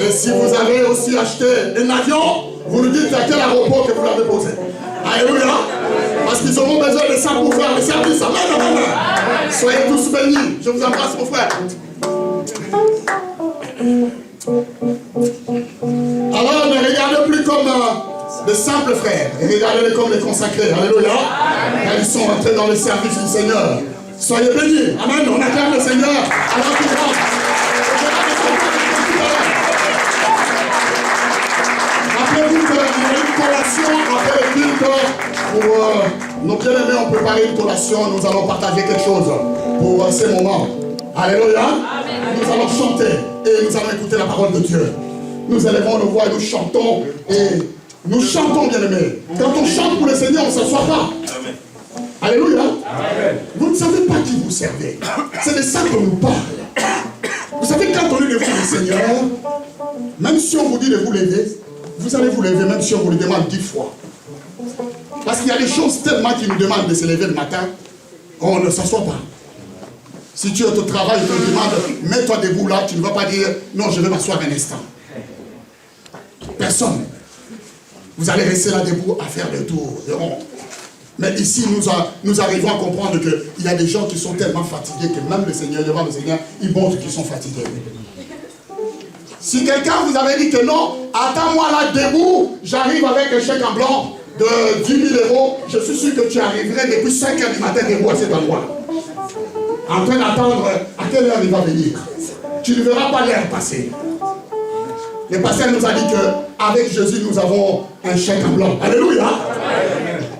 Et si vous avez aussi acheté un avion, vous nous dites à quel aéroport que vous l'avez posé. Alléluia. Parce qu'ils auront besoin de ça pour faire le service. Amen, amen. Soyez tous bénis. Je vous embrasse, mon frère. Alors, ne regardez plus comme de simples frères. Et regardez-les comme des consacrés. Alléluia. Car ils sont entrés dans le service du Seigneur. Soyez bénis. Amen. On acclame le Seigneur. Alors qu'il rentre. Rappelez-vous qu'il y a une collation après le culte. Pour nos bien-aimés, on préparer une collation. Nous allons partager quelque chose pour ces moments. Alléluia. Nous allons chanter et nous allons écouter la parole de Dieu. Nous élevons nos voix et nous chantons. Et nous chantons, bien-aimés. Quand on chante pour le Seigneur, on ne s'assoit pas. Alléluia. Vous ne savez pas qui vous servez. C'est de ça qu'on nous parle. Vous savez, quand on est devant le Seigneur, même si on vous dit de vous lever, vous allez vous lever même si on vous le demande 10 fois. Parce qu'il y a des choses tellement qui nous demandent de se lever le matin, on ne s'assoit pas. Si tu es au travail, il te demande, mets-toi debout là, tu ne vas pas dire, non, je vais m'asseoir un instant. Personne. Vous allez rester là debout à faire des tours, des ronds. Mais ici, nous arrivons à comprendre qu'il y a des gens qui sont tellement fatigués que même le Seigneur, devant le Seigneur, ils montrent qu'ils sont fatigués. Si quelqu'un vous avait dit que non, attends-moi là debout, j'arrive avec un chèque en blanc de 10 000 €, je suis sûr que tu arriverais depuis 5 h du matin debout à cet endroit. En train d'attendre à quelle heure il va venir. Tu ne verras pas l'heure passer. Le pasteur nous a dit qu'avec Jésus, nous avons un chèque en blanc. Alléluia.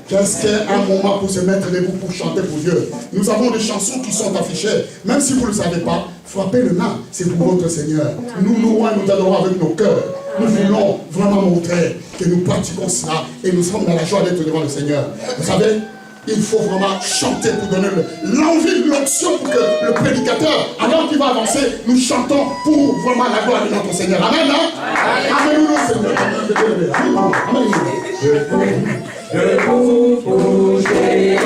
Qu'est-ce qu'un moment pour se mettre debout pour chanter pour Dieu? Nous avons des chansons qui sont affichées. Même si vous ne le savez pas, frappez le main. C'est pour votre Seigneur. Nous louons et nous adorons avec nos cœurs. Nous voulons vraiment montrer que nous pratiquons cela et nous sommes dans la joie d'être devant le Seigneur. Vous savez, il faut vraiment chanter pour donner l'envie de l'onction pour que le prédicateur, alors qu'il va avancer, nous chantons pour vraiment la gloire de notre Seigneur. Amen, hein? Amen, Seigneur. Amen. Je vous bouger,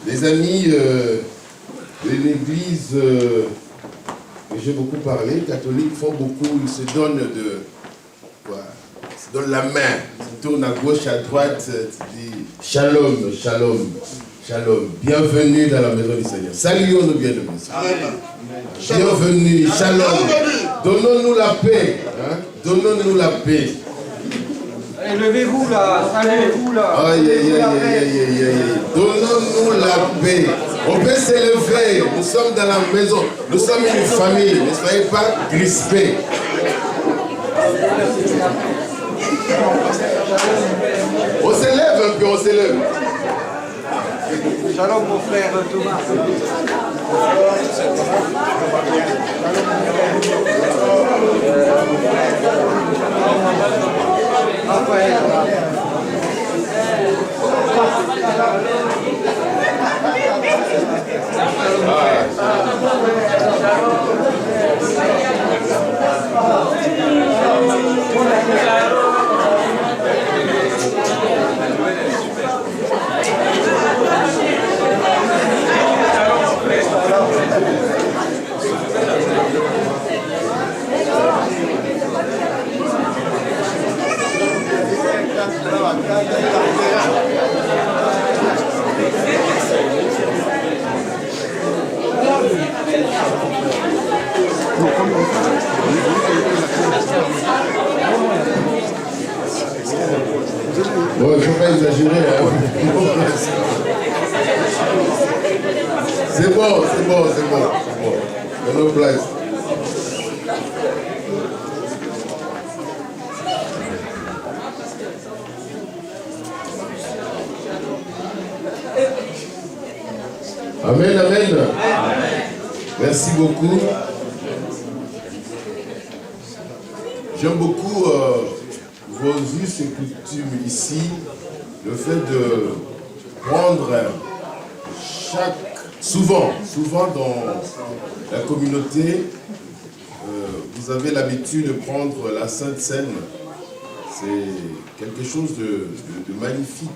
Les amis de l'église que j'ai beaucoup parlé, catholiques font beaucoup, ils se donnent donne la main, tu tournes à gauche, à droite, tu dis Shalom, Shalom, Shalom. Bienvenue dans la maison du Seigneur. Saluons nos bien-aimés. Bienvenue, Shalom. Donnons-nous la paix. Hein? Donnons-nous la paix. Allez, levez-vous là, saluez-vous là. Aïe, aïe, aïe, aïe, aïe, aïe. Donnons-nous la paix. On peut s'élever. Nous sommes dans la maison. Nous sommes une famille. Ne soyez pas crispés. On s'élève un peu, on s'élève. Shalom mon frère Thomas. Raphaël. Bon, il ne faut pas exagérer. Hein. C'est bon, c'est bon, c'est bon. Dans nos places. Amen, amen. Merci beaucoup. J'aime beaucoup vos us et coutumes ici. Le fait de prendre souvent dans la communauté, vous avez l'habitude de prendre la Sainte Seine. C'est quelque chose de magnifique.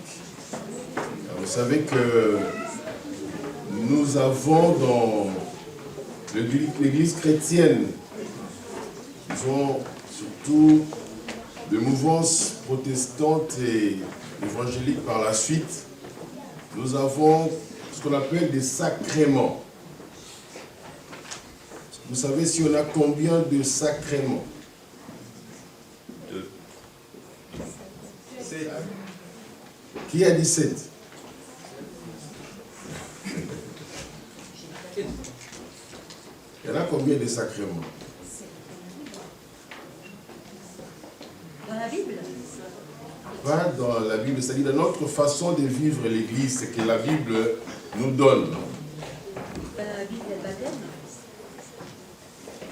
Vous savez que nous avons dans l'église chrétienne, disons surtout de mouvances protestantes et évangéliques par la suite, nous avons ce qu'on appelle des sacrements. Vous savez si on a combien de sacrements? 7. Qui a dit 7? Il y en a combien de sacrements? Dans la Bible? Pas dans la Bible, c'est-à-dire dans notre façon de vivre l'Église, c'est que la Bible nous donne. La Bible, il y a le baptême.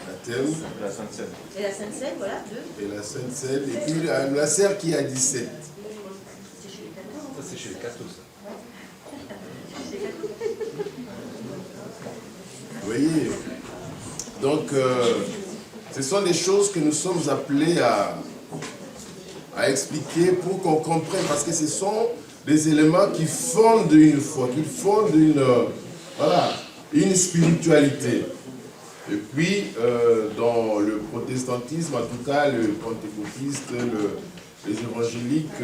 Baptême. Et la Sainte Seine. Et la Sainte Seine, voilà, 2. Et la Sainte Seine. Et puis la sœur qui a 17. C'est chez les cathos. Ça, c'est chez les cathos, ça. Chez les cathos. Vous voyez? Donc, ce sont des choses que nous sommes appelés à expliquer pour qu'on comprenne, parce que ce sont des éléments qui fondent une foi, qui fondent une spiritualité. Et puis, dans le protestantisme, en tout cas, le pentecôtiste, les évangéliques,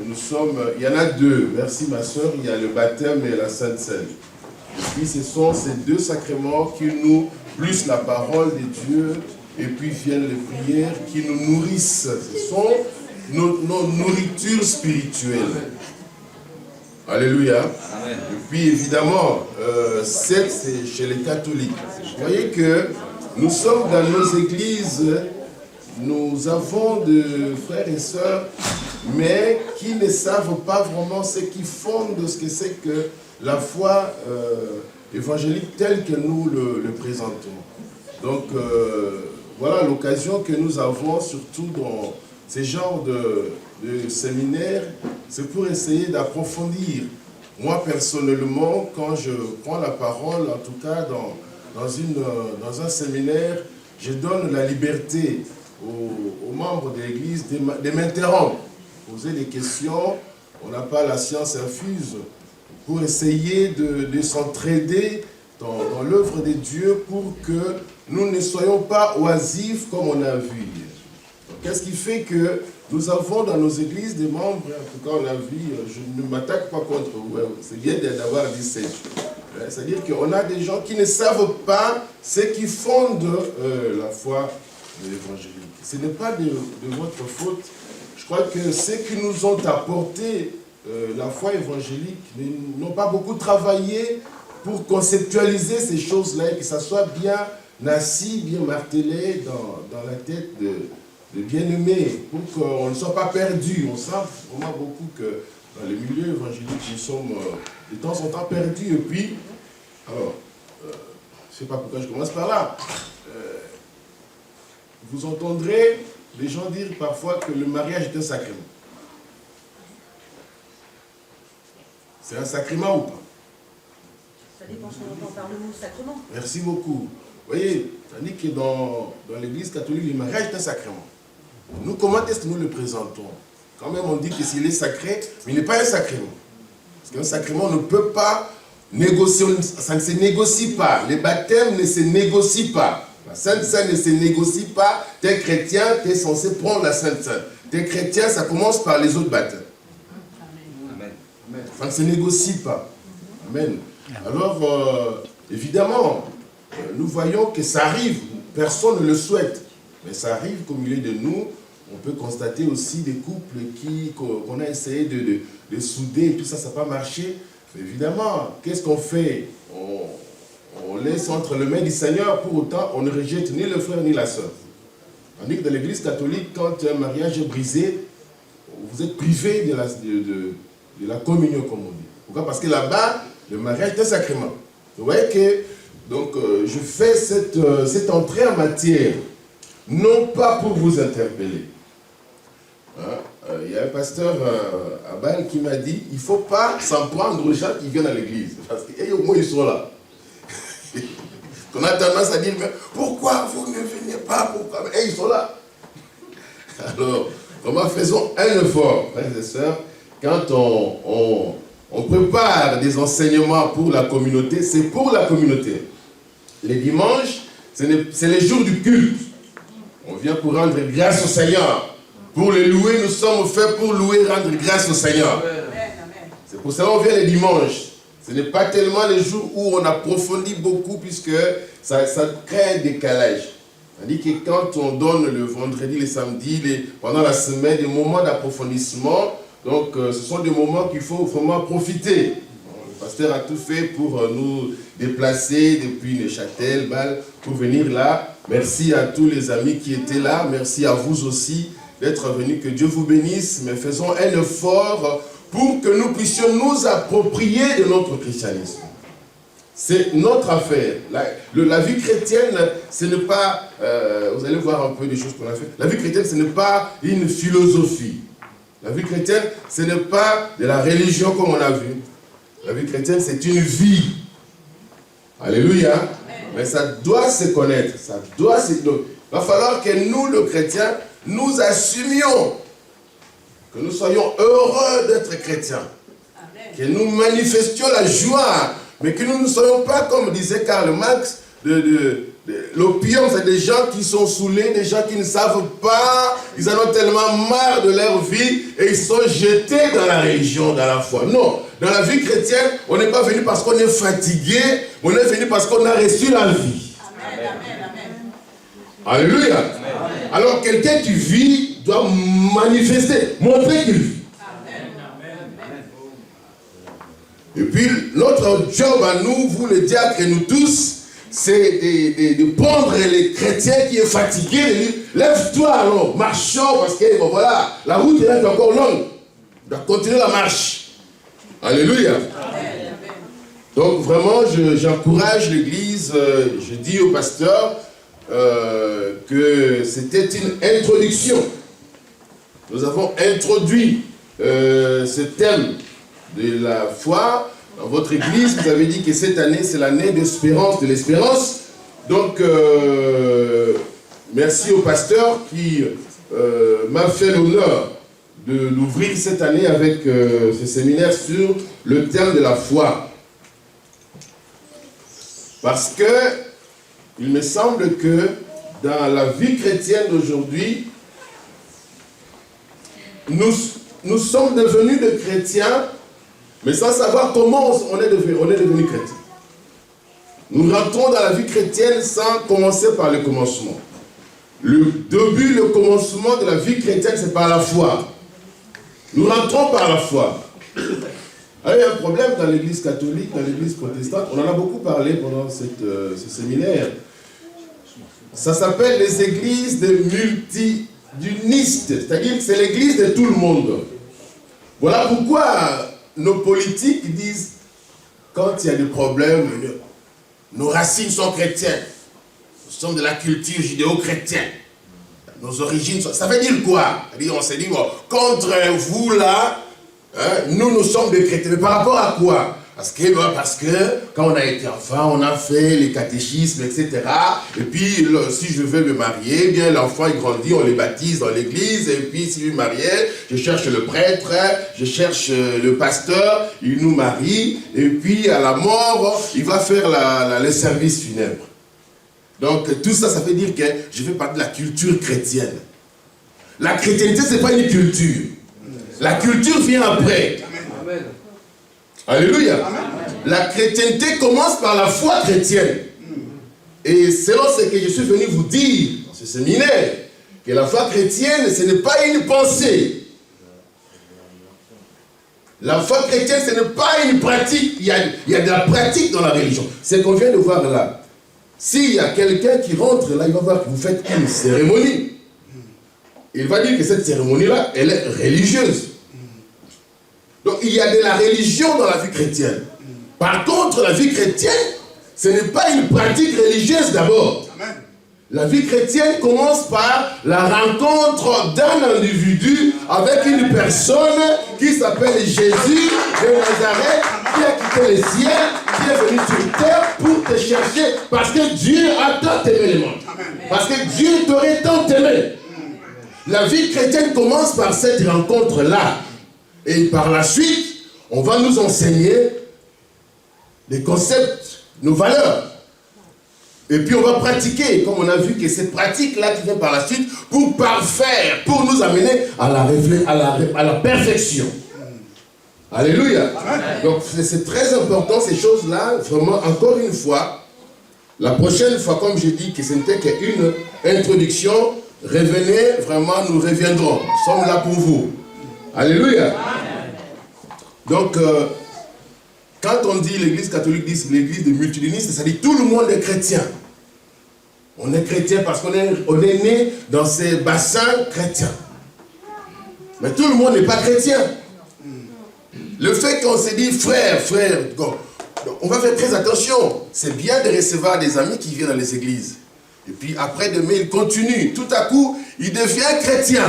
nous sommes, il y en a deux, merci ma soeur, il y a le baptême et la Sainte Seine. Et puis, ce sont ces deux sacrements qui nous, plus la parole de Dieu, et puis viennent les prières qui nous nourrissent. Ce sont nos nourritures spirituelles. Alléluia. Amen. Et puis évidemment, c'est chez les catholiques. Vous voyez que nous sommes dans nos églises, nous avons de frères et sœurs, mais qui ne savent pas vraiment ce qui fonde ce que c'est que la foi évangélique telle que nous le présentons. Donc voilà l'occasion que nous avons, surtout dans ces genres de séminaires, c'est pour essayer d'approfondir. Moi, personnellement, quand je prends la parole, en tout cas dans un séminaire, je donne la liberté aux membres de l'Église de m'interrompre, poser des questions. On n'a pas la science infuse pour essayer de s'entraider dans l'œuvre de Dieu pour que nous ne soyons pas oisifs comme on a vu. Qu'est-ce qui fait que nous avons dans nos églises des membres, en tout cas on a vu, je ne m'attaque pas contre vous, c'est bien d'avoir dit ça. C'est-à-dire qu'on a des gens qui ne savent pas ce qui fonde la foi de l'évangélique. Ce n'est pas de votre faute. Je crois que ceux qui nous ont apporté la foi évangélique n'ont pas beaucoup travaillé pour conceptualiser ces choses-là et que ça soit bien assis, bien martelé dans la tête de bien-aimés, pour qu'on ne soit pas perdu. On sent vraiment beaucoup que dans les milieux évangéliques, nous sommes de temps en temps perdus. Et puis, alors, je ne sais pas pourquoi je commence par là. Vous entendrez les gens dire parfois que le mariage est un sacrement. C'est un sacrement ou pas? Ça dépend ce qu'on entend par le mot sacrement. Merci beaucoup. Vous voyez, tandis que dans l'église catholique, le mariage est un sacrement. Nous, comment est-ce que nous le présentons? Quand même, on dit que s'il est sacré, mais il n'est pas un sacrement. Parce qu'un sacrement ne peut pas négocier, ça ne se négocie pas. Les baptêmes ne se négocient pas. La Sainte Seine ne se négocie pas. Tu es chrétien, tu es censé prendre la Sainte Seine. Tu es chrétien, ça commence par les autres baptêmes. Amen. Ça ne se négocie pas. Amen. Alors, évidemment, nous voyons que ça arrive. Personne ne le souhaite. Mais ça arrive qu'au milieu de nous, on peut constater aussi des couples qu'on a essayé de souder et tout ça, ça n'a pas marché. Mais évidemment, qu'est-ce qu'on fait? On laisse entre les mains du Seigneur, pour autant, on ne rejette ni le frère ni la sœur. Tandis que dans l'église catholique, quand un mariage est brisé, vous êtes privé de la communion, comme on dit. Pourquoi? Parce que là-bas, le mariage est un sacrement. Vous voyez que, donc, je fais cette entrée en matière, non pas pour vous interpeller. Il y a un pasteur à Bâle qui m'a dit, il ne faut pas s'en prendre aux gens qui viennent à l'église. Parce qu'au moins ils sont là. On a tendance à dire, mais pourquoi vous ne venez pas? Pourquoi? Ils sont là. Alors, comment faisons un effort, frères et sœurs, quand on prépare des enseignements pour la communauté, c'est pour la communauté. Les dimanches, c'est les jours du culte. On vient pour rendre grâce au Seigneur. Pour le louer, nous sommes faits pour louer, rendre grâce au Seigneur. C'est pour ça qu'on vient les dimanches. Ce n'est pas tellement les jours où on approfondit beaucoup, puisque ça crée un décalage. C'est-à-dire que quand on donne le vendredi, le samedi, pendant la semaine, des moments d'approfondissement, donc ce sont des moments qu'il faut vraiment profiter. Le pasteur a tout fait pour nous déplacer depuis Neuchâtel, Bâle, pour venir là. Merci à tous les amis qui étaient là. Merci à vous aussi d'être venus. Que Dieu vous bénisse. Mais faisons un effort pour que nous puissions nous approprier de notre christianisme. C'est notre affaire. La vie chrétienne, ce n'est pas... vous allez voir un peu des choses qu'on a fait. La vie chrétienne, ce n'est pas une philosophie. La vie chrétienne, ce n'est pas de la religion comme on a vu. La vie chrétienne, c'est une vie. Alléluia. Mais ça doit se connaître. Ça doit se... Il va falloir que nous, les chrétiens, nous assumions que nous soyons heureux d'être chrétiens. Amen. Que nous manifestions la joie, mais que nous ne soyons pas, comme disait Karl Marx, l'opium, c'est des gens qui sont saoulés, des gens qui ne savent pas, ils en ont tellement marre de leur vie et ils sont jetés dans la religion, dans la foi. Non, dans la vie chrétienne, on n'est pas venu parce qu'on est fatigué, on est venu parce qu'on a reçu la vie. Amen, amen, amen. Alléluia. Amen. Alors quelqu'un qui vit doit manifester, montrer qu'il vit. Et puis notre job à nous, vous les diacres et nous tous, c'est de prendre les chrétiens qui est fatigué, de dire, lève-toi alors, marchons, parce que bon, voilà, la route est encore longue. On doit continuer la marche. Alléluia. Amen. Donc vraiment, j'encourage l'église, je dis au pasteur que c'était une introduction. Nous avons introduit ce thème de la foi. Dans votre église, vous avez dit que cette année, c'est l'année d'espérance, de l'espérance. Donc, merci au pasteur qui m'a fait l'honneur de l'ouvrir cette année avec ce séminaire sur le thème de la foi. Parce que, il me semble que dans la vie chrétienne d'aujourd'hui, nous sommes devenus des chrétiens, mais sans savoir comment on est devenu chrétien. Nous rentrons dans la vie chrétienne sans commencer par le commencement. Le début, le commencement de la vie chrétienne, c'est par la foi. Nous rentrons par la foi. Alors, il y a un problème dans l'église catholique, dans l'église protestante. On en a beaucoup parlé pendant ce séminaire. Ça s'appelle les églises de multidunistes. C'est-à-dire que c'est l'église de tout le monde. Voilà pourquoi nos politiques disent, quand il y a des problèmes, nos racines sont chrétiennes. Nous sommes de la culture judéo-chrétienne. Nos origines sont... Ça veut dire quoi? On s'est dit, bon, contre vous là, nous sommes des chrétiens. Mais par rapport à quoi? Parce que quand on a été enfant, on a fait les catéchismes, etc. Et puis, si je veux me marier, bien l'enfant il grandit, on les baptise dans l'église. Et puis, si je veux me marier, je cherche le prêtre, je cherche le pasteur, il nous marie. Et puis, à la mort, il va faire le service funèbre. Donc, tout ça, ça veut dire que je fais partie de la culture chrétienne. La chrétienté, ce n'est pas une culture. La culture vient après. Amen. Alléluia. Amen. La chrétienté commence par la foi chrétienne. Et selon ce que je suis venu vous dire dans ce séminaire, que la foi chrétienne, ce n'est pas une pensée. La foi chrétienne, ce n'est pas une pratique. Il y a de la pratique dans la religion. C'est ce qu'on vient de voir là. S'il y a quelqu'un qui rentre là, il va voir que vous faites une cérémonie. Il va dire que cette cérémonie-là, elle est religieuse. Donc il y a de la religion dans la vie chrétienne. Par contre, la vie chrétienne, ce n'est pas une pratique religieuse d'abord. La vie chrétienne commence par la rencontre d'un individu avec une personne qui s'appelle Jésus de Nazareth, qui a quitté le ciel, qui est venu sur terre pour te chercher, parce que Dieu a tant aimé le monde. Parce que Dieu t'aurait tant aimé. La vie chrétienne commence par cette rencontre-là. Et par la suite, on va nous enseigner les concepts, nos valeurs. Et puis on va pratiquer, comme on a vu que cette pratique-là qui vient par la suite, pour parfaire, pour nous amener à la perfection. Alléluia. Amen. Donc c'est très important ces choses-là, vraiment, encore une fois. La prochaine fois, comme j'ai dit, que ce n'était qu'une introduction, revenez, vraiment, nous reviendrons. Nous sommes là pour vous. Alléluia. Amen. Donc, quand on dit l'église catholique, dit l'église des multidunistes, ça dit tout le monde est chrétien. On est chrétien parce qu'on est né dans ces bassins chrétiens. Mais tout le monde n'est pas chrétien. Le fait qu'on se dit frère, on va faire très attention. C'est bien de recevoir des amis qui viennent dans les églises. Et puis après demain, il continue. Tout à coup, il devient chrétien.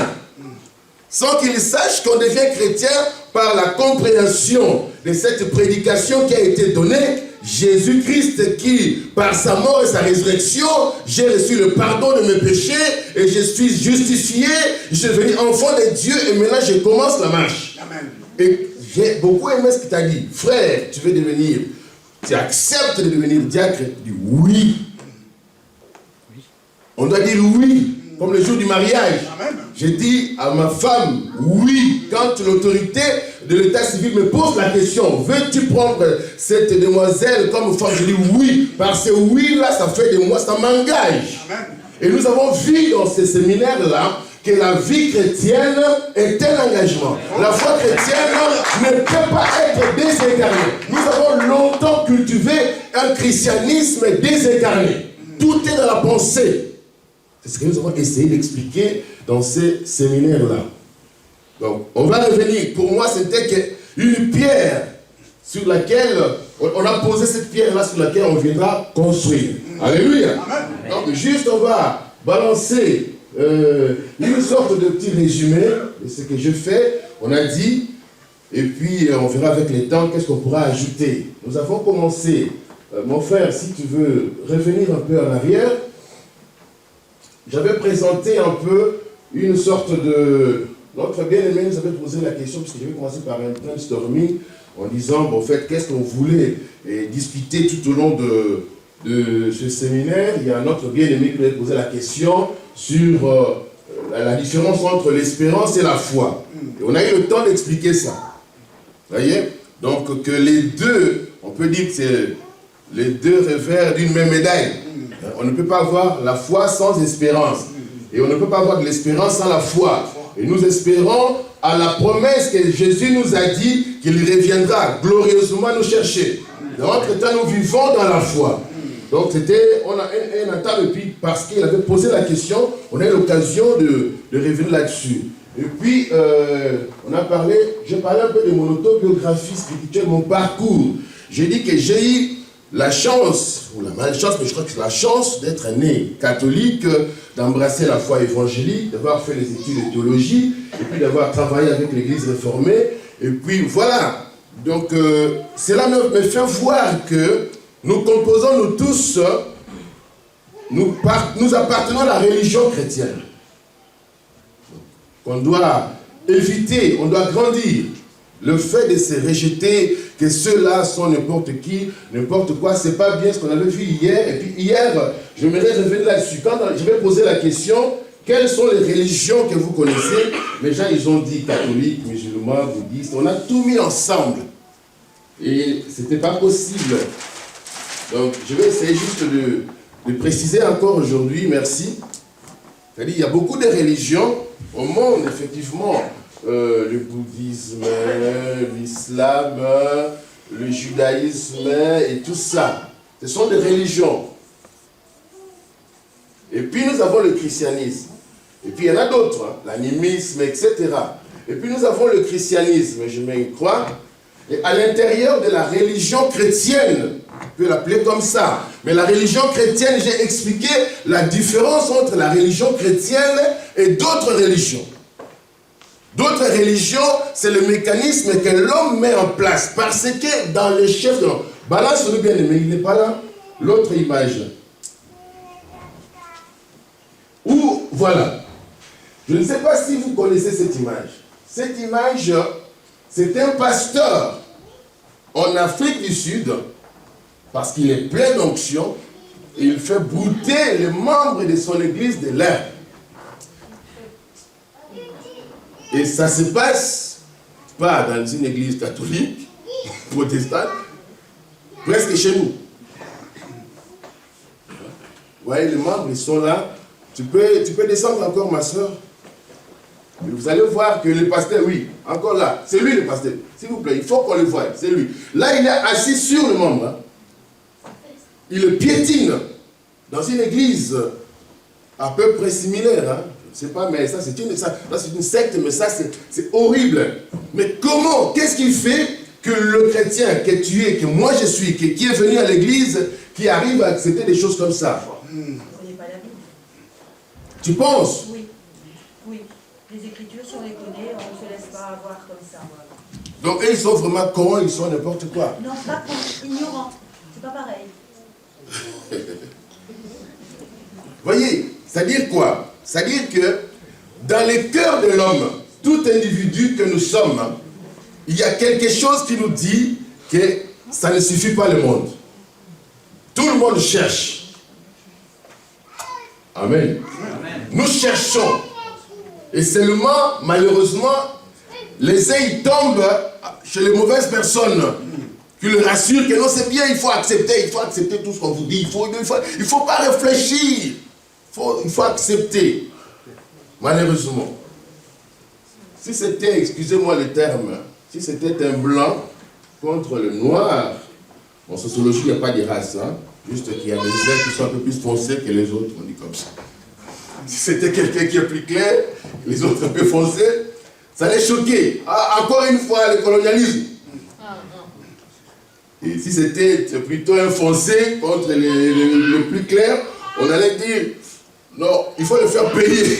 Sans qu'il sache qu'on devient chrétien par la compréhension de cette prédication qui a été donnée. Jésus-Christ qui, par sa mort et sa résurrection, j'ai reçu le pardon de mes péchés et je suis justifié, je suis devenu enfant de Dieu et maintenant je commence la marche. Amen. Et j'ai beaucoup aimé ce que tu as dit. Frère, tu veux devenir, tu acceptes de devenir diacre? Tu dis oui. On doit dire oui, comme le jour du mariage. J'ai dit à ma femme, oui, quand l'autorité de l'état civil me pose la question, veux-tu prendre cette demoiselle comme femme? Je dis oui, parce que oui, là, ça fait de moi, ça m'engage. Et nous avons vu dans ces séminaires-là que la vie chrétienne est un engagement. La foi chrétienne ne peut pas être désincarnée. Nous avons longtemps cultivé un christianisme désincarné. Tout est dans la pensée. C'est ce que nous avons essayé d'expliquer dans ces séminaires-là. Donc, on va revenir. Pour moi, c'était une pierre sur laquelle, on a posé cette pierre-là sur laquelle on viendra construire. Alléluia. Donc, juste, on va balancer une sorte de petit résumé de ce que je fais. On a dit, et puis on verra avec le temps qu'est-ce qu'on pourra ajouter. Nous avons commencé, mon frère, si tu veux revenir un peu en arrière, j'avais présenté un peu une sorte de... Notre bien-aimé nous avait posé la question, puisque je vais commencer par un brainstorming, en disant, bon, en fait, qu'est-ce qu'on voulait discuter tout au long de ce séminaire. Il y a notre bien-aimé qui nous avait posé la question sur la différence entre l'espérance et la foi. Et on a eu le temps d'expliquer ça. Vous voyez? Donc que les deux, on peut dire que c'est les deux revers d'une même médaille. On ne peut pas avoir la foi sans espérance. Et on ne peut pas avoir de l'espérance sans la foi. Et nous espérons à la promesse que Jésus nous a dit qu'il reviendra glorieusement nous chercher. Dans notre temps, nous vivons dans la foi. Donc on a un entame, et puis parce qu'il avait posé la question, on a eu l'occasion de revenir là-dessus. Et puis, j'ai parlé un peu de mon autobiographie spirituelle, mon parcours. J'ai dit que j'ai eu la chance, ou la malchance, mais je crois que c'est la chance d'être né catholique, d'embrasser la foi évangélique, d'avoir fait les études de théologie, et puis d'avoir travaillé avec l'église réformée. Et puis voilà. Donc, cela me fait voir que nous composons, nous tous, nous appartenons à la religion chrétienne. On doit éviter, on doit grandir. Le fait de se rejeter, que ceux-là sont n'importe qui, n'importe quoi, c'est pas bien ce qu'on avait vu hier. Et puis hier, j'aimerais revenir là-dessus. Quand je vais poser la question, quelles sont les religions que vous connaissez? Les gens, ils ont dit catholiques, musulmans, bouddhistes. On a tout mis ensemble. Et c'était pas possible. Donc, je vais essayer juste de préciser encore aujourd'hui, merci. C'est-à-dire, il y a beaucoup de religions au monde, effectivement. Le bouddhisme, l'islam, le judaïsme et tout ça. Ce sont des religions. Et puis nous avons le christianisme. Et puis il y en a d'autres, hein, l'animisme, etc. Et puis nous avons le christianisme, je mets une croix. Et à l'intérieur de la religion chrétienne, on peut l'appeler comme ça. Mais la religion chrétienne, j'ai expliqué la différence entre la religion chrétienne et d'autres religions. D'autres religions, c'est le mécanisme que l'homme met en place. Parce que dans le chef de l'homme, balance-le bien aimé, il n'est pas là. L'autre image. Ou, voilà. Je ne sais pas si vous connaissez cette image. Cette image, c'est un pasteur en Afrique du Sud, parce qu'il est plein d'onction, et il fait brouter les membres de son église de l'herbe. Et ça se passe pas dans une église catholique, protestante, presque chez nous. Vous voyez, les membres, ils sont là. Tu peux descendre encore, ma soeur. Vous allez voir que le pasteur, oui, encore là, c'est lui le pasteur. S'il vous plaît, il faut qu'on le voie, c'est lui. Là, il est assis sur le membre. Hein. Il le piétine dans une église à peu près similaire. Hein. Je ne sais pas, mais ça c'est une secte, mais ça c'est horrible. Mais comment, qu'est-ce qui fait que le chrétien que tu es, que moi je suis, qui est venu à l'église, qui arrive à accepter des choses comme ça? Vous ne voyez pas la Bible. Tu penses? Oui. Oui. Les Écritures, si on les connaît, on ne se laisse pas avoir comme ça. Donc ils sont vraiment cons, ils sont n'importe quoi. Non, pas cons, ignorants. C'est pas pareil. Voyez, c'est-à-dire quoi? C'est-à-dire que dans le cœur de l'homme, tout individu que nous sommes, il y a quelque chose qui nous dit que ça ne suffit pas le monde. Tout le monde cherche. Amen. Amen. Nous cherchons. Et seulement, malheureusement, les uns ils tombent chez les mauvaises personnes qui le rassurent que non, c'est bien, il faut accepter tout ce qu'on vous dit. Il faut pas réfléchir. Il faut accepter. Malheureusement. Si c'était, excusez-moi le terme, si c'était un blanc contre le noir, en sociologie, il n'y a pas de race, hein, juste qu'il y a des êtres qui sont un peu plus foncés que les autres, on dit comme ça. Si c'était quelqu'un qui est plus clair, les autres un peu foncés, ça allait choquer. Ah, encore une fois, le colonialisme. Et si c'était plutôt un foncé contre le plus clair, on allait dire, non, il faut le faire payer.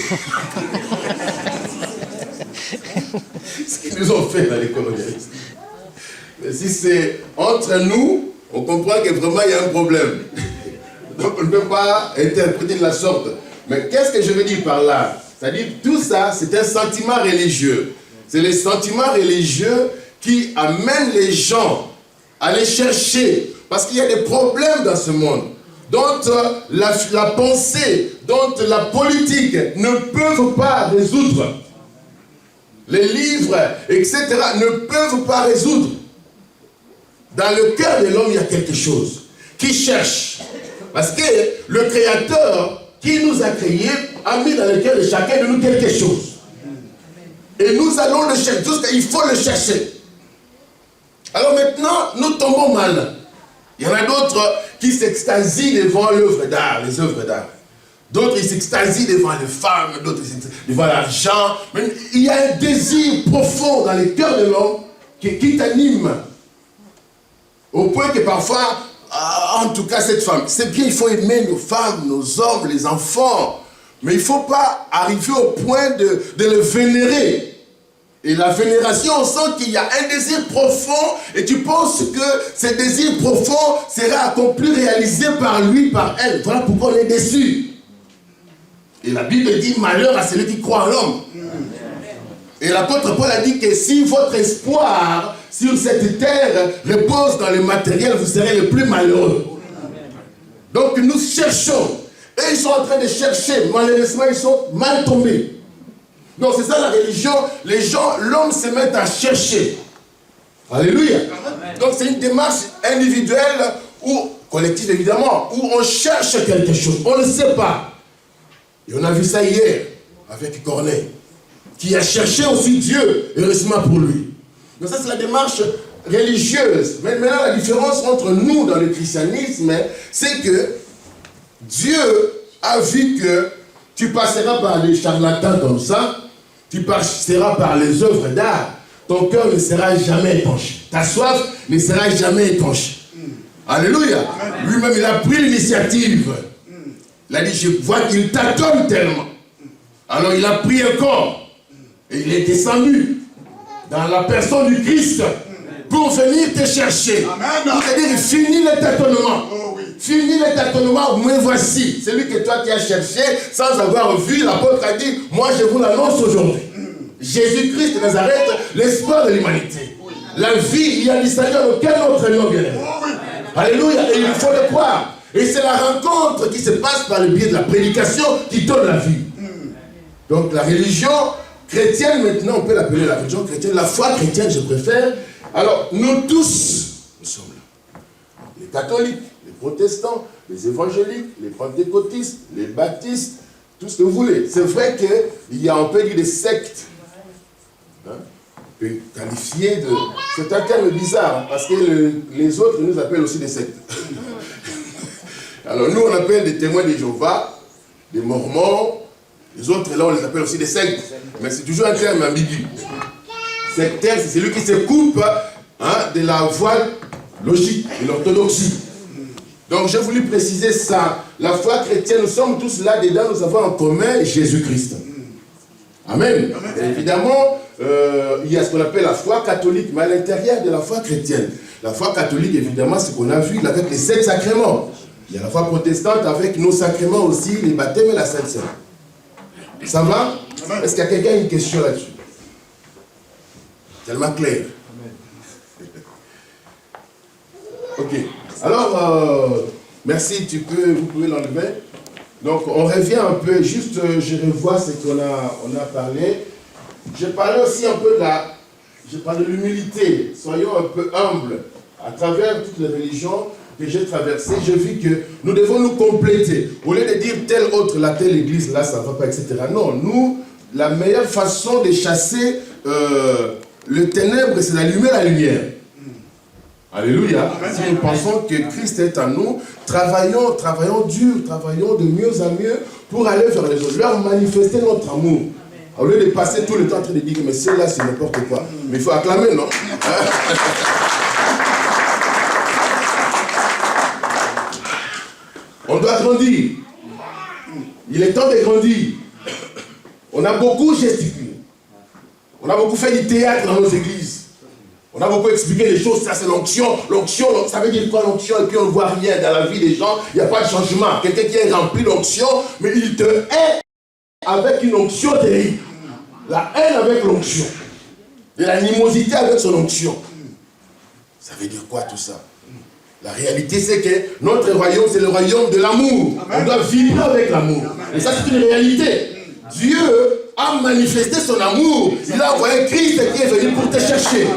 Ce qu'ils nous ont fait dans les colonialistes. Mais si c'est entre nous, on comprend que vraiment il y a un problème. Donc on ne peut pas interpréter de la sorte. Mais qu'est-ce que je veux dire par là? C'est-à-dire tout ça, c'est un sentiment religieux. C'est les sentiments religieux qui amènent les gens à les chercher. Parce qu'il y a des problèmes dans ce monde. dont la pensée, dont la politique ne peuvent pas résoudre. Les livres, etc., ne peuvent pas résoudre. Dans le cœur de l'homme, il y a quelque chose qui cherche. Parce que le Créateur qui nous a créés a mis dans le cœur de chacun de nous quelque chose. Et nous allons le chercher. Il faut le chercher. Alors maintenant, nous tombons mal. Il y en a d'autres qui s'extasient devant l'œuvre d'art, les œuvres d'art. D'autres, ils s'extasient devant les femmes, d'autres devant l'argent. Mais il y a un désir profond dans le cœur de l'homme qui t'anime. Au point que parfois, en tout cas cette femme, c'est bien, il faut aimer nos femmes, nos hommes, les enfants. Mais il ne faut pas arriver au point de le vénérer. Et la vénération, on sent qu'il y a un désir profond et tu penses que ce désir profond sera accompli, réalisé par lui, par elle. Voilà pourquoi on est déçu. Et la Bible dit malheur à celui qui croit en l'homme. Et l'apôtre Paul a dit que si votre espoir sur cette terre repose dans le matériel, vous serez le plus malheureux. Donc nous cherchons. Et ils sont en train de chercher. Malheureusement, ils sont mal tombés. Donc c'est ça la religion. Les gens, l'homme se met à chercher. Alléluia. Donc c'est une démarche individuelle ou collective évidemment, où on cherche quelque chose. On ne sait pas. Et on a vu ça hier avec Corneille, qui a cherché aussi Dieu, heureusement pour lui. Donc ça c'est la démarche religieuse. Mais maintenant la différence entre nous dans le christianisme, c'est que Dieu a vu que tu passeras par les charlatans comme ça, tu passeras par les œuvres d'art, ton cœur ne sera jamais étanche. Ta soif ne sera jamais étanche. Alléluia. Lui-même, il a pris l'initiative. Il a dit, je vois qu'il t'attend tellement. Alors il a pris un corps et il est descendu dans la personne du Christ pour venir te chercher. C'est-à-dire, finis le tâtonnement. Finis le tâtonnement, me voici. Celui que toi tu as cherché sans avoir vu, l'apôtre a dit, moi je vous l'annonce aujourd'hui. Jésus-Christ de Nazareth, l'espoir de l'humanité. La vie, il y a du salut dans aucun autre nom. Alléluia, et il faut le croire. Et c'est la rencontre qui se passe par le biais de la prédication qui donne la vie. Donc la religion chrétienne, maintenant on peut l'appeler la religion chrétienne, la foi chrétienne je préfère. Alors nous tous, nous sommes là. Les catholiques, les protestants, les évangéliques, les pentecôtistes, les baptistes, tout ce que vous voulez. C'est vrai qu'il y a, on peut dire, des sectes. Hein? On peut qualifier de... C'est un terme bizarre, hein, parce que les autres nous appellent aussi des sectes. Alors nous, on appelle des témoins de Jéhovah, des mormons, les autres, là, on les appelle aussi des sectes. Mais c'est toujours un terme ambigu. Sectaire, c'est celui qui se coupe de la voie logique, de l'orthodoxie. Donc, j'ai voulu préciser ça. La foi chrétienne, nous sommes tous là-dedans, nous avons en commun Jésus-Christ. Amen. Et évidemment, il y a ce qu'on appelle la foi catholique, mais à l'intérieur de la foi chrétienne. La foi catholique, évidemment, c'est ce qu'on a vu avec les 7 sacrements. Il y a la foi protestante avec nos sacrements aussi, les baptêmes et la Sainte Seine. Ça va? Est-ce qu'il y a quelqu'un qui a une question là-dessus? Tellement clair. Ok. Alors, merci, vous pouvez l'enlever. Donc, on revient un peu, juste, je revois ce qu'on a parlé. Je parlais aussi un peu de l'humilité. Soyons un peu humbles. À travers toutes les religions que j'ai traversées, j'ai vu que nous devons nous compléter. Au lieu de dire telle autre, là, telle église, là, ça ne va pas, etc. Non, nous, la meilleure façon de chasser le ténèbre, c'est d'allumer la lumière. Alléluia. Si nous pensons que Christ est en nous, travaillons dur, travaillons de mieux en mieux pour aller vers les autres, leur manifester notre amour. Au lieu de passer tout le temps en train de dire, mais celle-là, c'est n'importe quoi. Mais il faut acclamer, non? On doit grandir. Il est temps de grandir. On a beaucoup gesticulé. On a beaucoup fait du théâtre dans nos églises. On a beaucoup expliqué les choses, ça c'est l'onction. L'onction, ça veut dire quoi l'onction? Et puis on ne voit rien dans la vie des gens, il n'y a pas de changement. Quelqu'un qui est rempli d'onction, mais il te hait avec une onction terrible. La haine avec l'onction. Et l'animosité avec son onction. Ça veut dire quoi tout ça? La réalité, c'est que notre royaume, c'est le royaume de l'amour. On doit vivre avec l'amour. Et ça, c'est une réalité. Dieu a manifesté son amour. Il a envoyé Christ qui est venu pour te chercher.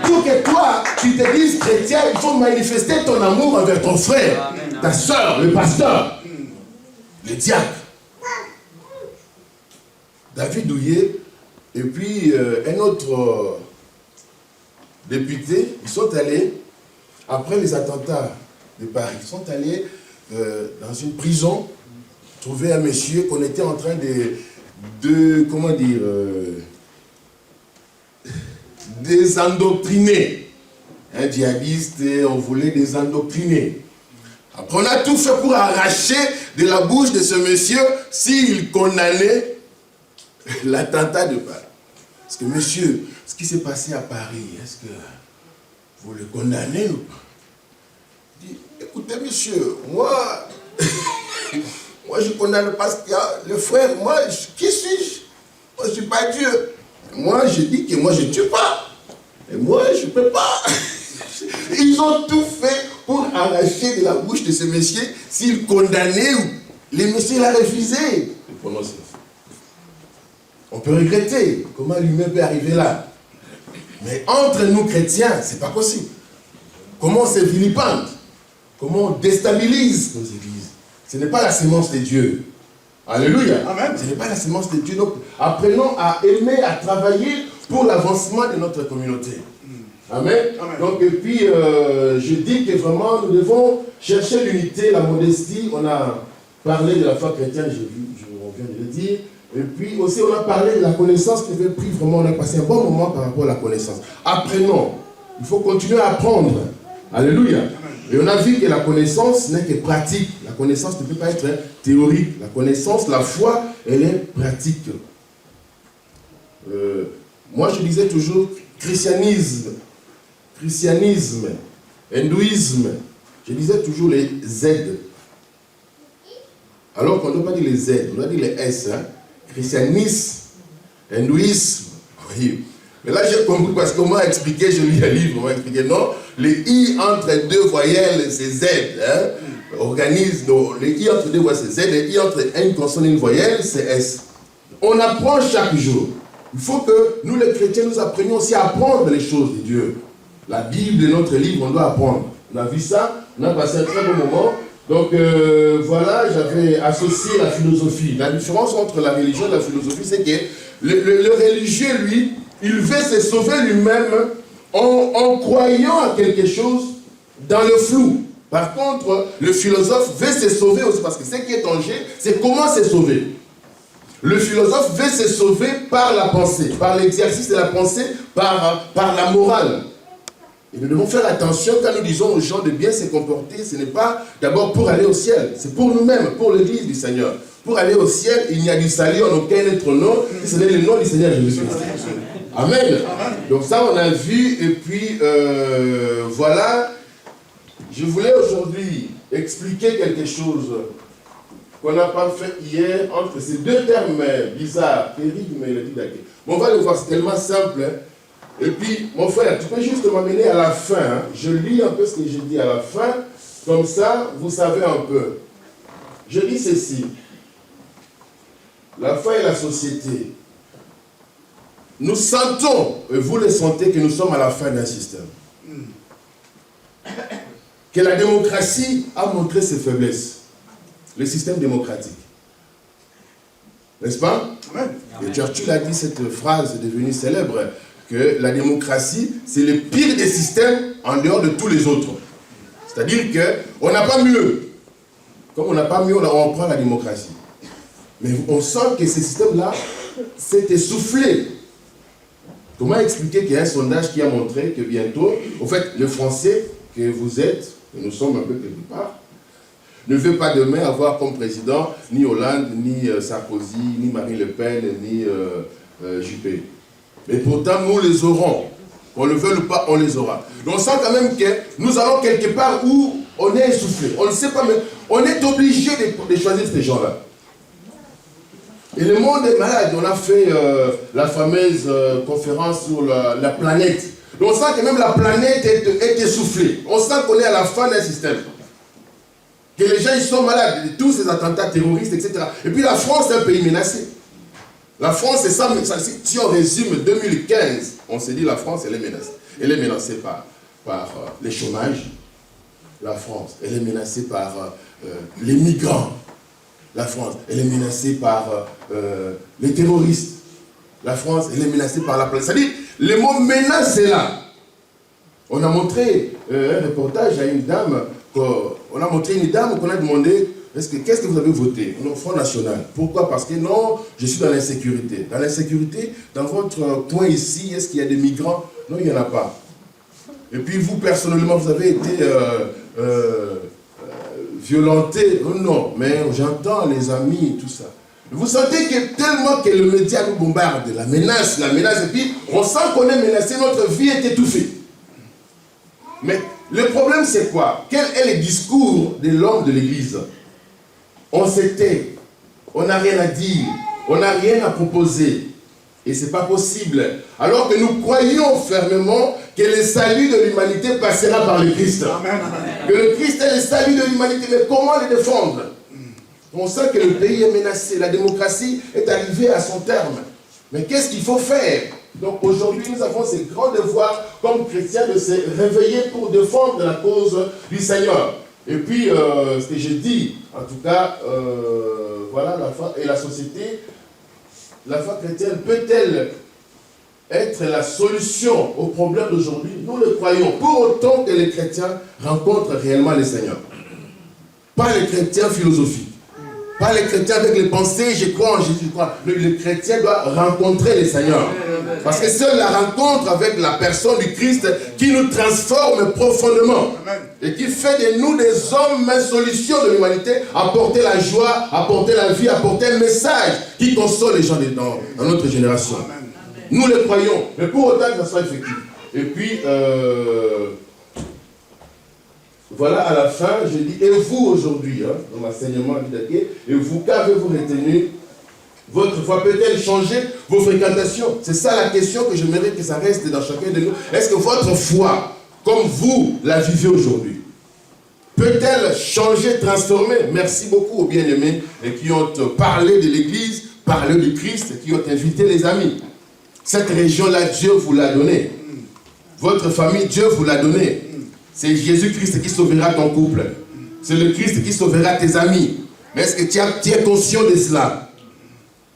Pour que toi, tu te dises chrétien, il faut manifester ton amour envers ton frère, ta soeur, le pasteur, le diacre. David Douillet, et puis un autre député, ils sont allés, après les attentats de Paris, ils sont allés dans une prison, trouver un monsieur qu'on était en train comment dire, désendoctriner. Un djihadiste, et on voulait désendoctriner. Après, on a tout fait pour arracher de la bouche de ce monsieur s'il condamnait l'attentat de Paris. Parce que monsieur, ce qui s'est passé à Paris, est-ce que vous le condamnez ou pas? Il dit, écoutez monsieur, moi, moi je condamne pas ce qu'il y a, le frère, moi, qui suis-je? Moi je ne suis pas Dieu. Moi je dis que moi je ne tue pas. Et moi je ne peux pas. Ils ont tout fait pour arracher de la bouche de ce monsieur s'il condamnait ou le monsieur il a refusé de prononcer. On peut regretter comment lui-même peut arriver là. Mais entre nous chrétiens, c'est pas possible. Comment on se vilipende, comment on déstabilise nos églises. Ce n'est pas la sémence de Dieu. Alléluia. Amen. Ce n'est pas la sémence de Dieu. Donc, apprenons à aimer, à travailler pour l'avancement de notre communauté. Amen. Amen. Donc, et puis, je dis que vraiment, nous devons chercher l'unité, la modestie. On a parlé de la foi chrétienne, on vient de le dire. Et puis aussi, on a parlé de la connaissance qui avait pris vraiment, on a passé un bon moment par rapport à la connaissance. Apprenons. Il faut continuer à apprendre. Alléluia. Et on a vu que la connaissance n'est que pratique. La connaissance ne peut pas être théorique. La connaissance, la foi, elle est pratique. Moi, je disais toujours christianisme, hindouisme. Je disais toujours les Z. Alors qu'on ne doit pas dire les Z, on doit dire les S. Hein? Christianisme, hindouisme. Oui. Mais là, j'ai compris parce qu'on m'a expliqué, je lis un livre, on m'a expliqué, non, les I entre deux voyelles, c'est Z. Hein? Organisme, les I entre deux voyelles, c'est Z, les I entre une consonne et une voyelle, c'est S. On apprend chaque jour. Il faut que nous, les chrétiens, nous apprenions aussi à apprendre les choses de Dieu. La Bible est notre livre, on doit apprendre. On a vu ça, on a passé un très bon moment. Donc voilà, j'avais associé la philosophie. La différence entre la religion et la philosophie, c'est que le religieux, lui, il veut se sauver lui-même en croyant à quelque chose dans le flou. Par contre, le philosophe veut se sauver aussi, parce que ce qui est en jeu, c'est comment se sauver. Le philosophe veut se sauver par la pensée, par l'exercice de la pensée, par la morale. Et nous devons faire attention quand nous disons aux gens de bien se comporter, ce n'est pas d'abord pour aller au ciel, c'est pour nous-mêmes, pour l'église du Seigneur. Pour aller au ciel, il n'y a du salut en aucun autre nom, ce n'est le nom du Seigneur Jésus-Christ. Amen. Donc ça on a vu, et puis voilà, je voulais aujourd'hui expliquer quelque chose qu'on n'a pas fait hier entre ces deux termes bizarres, périgme et le didactique. Bon, on va le voir, c'est tellement simple. Hein. Et puis, mon frère, tu peux juste m'amener à la fin. Hein. Je lis un peu ce que j'ai dit à la fin. Comme ça, vous savez un peu. Je dis ceci. La foi et la société. Nous sentons, et vous le sentez, que nous sommes à la fin d'un système. Que la démocratie a montré ses faiblesses. Le système démocratique. N'est-ce pas? Et Churchill a dit cette phrase devenue célèbre, que la démocratie, c'est le pire des systèmes en dehors de tous les autres. C'est-à-dire qu'on n'a pas mieux. Comme on n'a pas mieux, on prend la démocratie. Mais on sent que ce système-là s'est essoufflé. Comment expliquer qu'il y a un sondage qui a montré que bientôt, au fait, le Français que vous êtes, que nous sommes un peu quelque part, ne veut pas demain avoir comme président ni Hollande, ni Sarkozy, ni Marine Le Pen, ni Juppé. Mais pourtant, nous les aurons. Qu'on le veuille ou pas, on les aura. Donc on sent quand même que nous allons quelque part où on est essoufflé. On ne sait pas, mais on est obligé de choisir ces gens-là. Et le monde est malade. On a fait la fameuse conférence sur la planète. On sent que même la planète est essoufflée. On sent qu'on est à la fin d'un système. Que les gens ils sont malades, tous ces attentats terroristes, etc. Et puis la France est un pays menacé. La France, c'est ça, si on résume 2015, on se dit la France, elle est menacée. Elle est menacée par les chômages. La France, elle est menacée par les migrants. La France, elle est menacée par les terroristes. La France, elle est menacée par la planète. C'est-à-dire, le mot menace est là. On a montré un reportage à une dame, on a montré une dame qu'on a demandé qu'est-ce que vous avez voté? Non, Front National. Pourquoi? Parce que non, je suis dans l'insécurité. Dans l'insécurité, dans votre coin ici, est-ce qu'il y a des migrants? Non, il n'y en a pas. Et puis vous, personnellement, vous avez été violenté? Non, mais j'entends les amis, tout ça. Vous sentez que tellement que le média nous bombarde, la menace, et puis on sent qu'on est menacé, notre vie est étouffée. Mais le problème c'est quoi? Quel est le discours de l'homme de l'Église? On s'était, on n'a rien à dire, on n'a rien à proposer. Et ce n'est pas possible. Alors que nous croyons fermement que le salut de l'humanité passera par le Christ. Amen. Que le Christ est le salut de l'humanité. Mais comment le défendre? On sent que le pays est menacé. La démocratie est arrivée à son terme. Mais qu'est-ce qu'il faut faire? Donc aujourd'hui, nous avons ce grand devoir comme chrétiens de se réveiller pour défendre la cause du Seigneur. Et puis, ce que j'ai dit, en tout cas, voilà, la foi et la société, la foi chrétienne peut-elle être la solution aux problèmes d'aujourd'hui? Nous le croyons, pour autant que les chrétiens rencontrent réellement le Seigneur. Pas les chrétiens philosophiques, pas les chrétiens avec les pensées, je crois en Jésus, je crois. Le chrétien doit rencontrer le Seigneur. Parce que seule la rencontre avec la personne du Christ qui nous transforme profondément. Et qui fait de nous des hommes, une solution de l'humanité, apporter la joie, apporter la vie, apporter un message qui console les gens dans notre génération. Nous le croyons, mais pour autant que ça soit effectif. Et puis, voilà, à la fin, je dis, et vous aujourd'hui, dans l'enseignement, et vous, qu'avez-vous retenu? Votre foi peut-elle changer vos fréquentations? C'est ça la question que j'aimerais que ça reste dans chacun de nous. Est-ce que votre foi, comme vous la vivez aujourd'hui, peut-elle changer, transformer? Merci beaucoup aux bien-aimés qui ont parlé de l'Église, parlé du Christ, qui ont invité les amis. Cette région-là, Dieu vous l'a donnée. Votre famille, Dieu vous l'a donnée. C'est Jésus-Christ qui sauvera ton couple. C'est le Christ qui sauvera tes amis. Mais est-ce que tu es conscient de cela?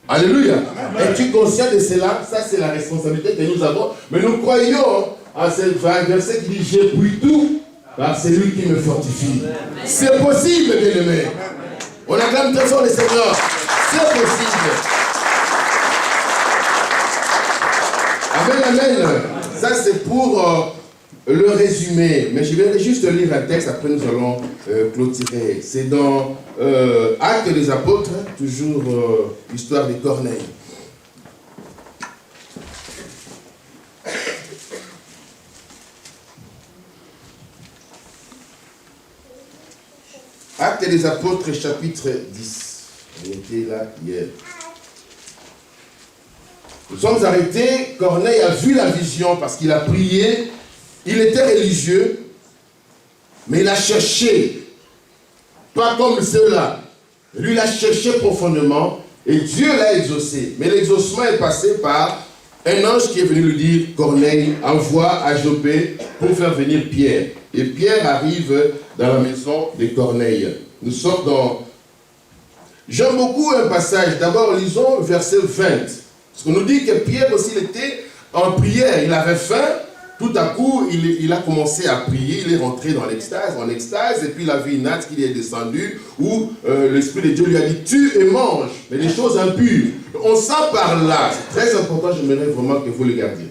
Alléluia. Es-tu conscient de cela? Ça, c'est la responsabilité que nous avons. Mais nous croyons à ce verset qui dit « Je puis tout par celui qui me fortifie ». C'est possible, bien-aimé. On acclame très fort le Seigneur. C'est possible. Amen, amen. Ça, c'est pour le résumé. Mais je vais juste lire un texte, après nous allons clôturer. C'est dans Actes des Apôtres, toujours l'histoire de Corneille. Actes des Apôtres, chapitre 10. On était là hier. Nous sommes arrêtés. Corneille a vu la vision parce qu'il a prié. Il était religieux, mais il a cherché, pas comme ceux-là. Lui, il a cherché profondément et Dieu l'a exaucé. Mais l'exaucement est passé par un ange qui est venu lui dire, Corneille, envoie à Jopé pour faire venir Pierre. Et Pierre arrive dans la maison de Corneille. Nous sommes dans... J'aime beaucoup un passage. D'abord, lisons verset 20. Parce qu'on nous dit que Pierre aussi, il était en prière. Il avait faim. Tout à coup, il a commencé à prier, il est rentré dans l'extase, et puis il a vu une natte qui est descendue, où l'Esprit de Dieu lui a dit, tue et mange, mais des choses impures. On sent par là, c'est très important, j'aimerais vraiment que vous le gardiez.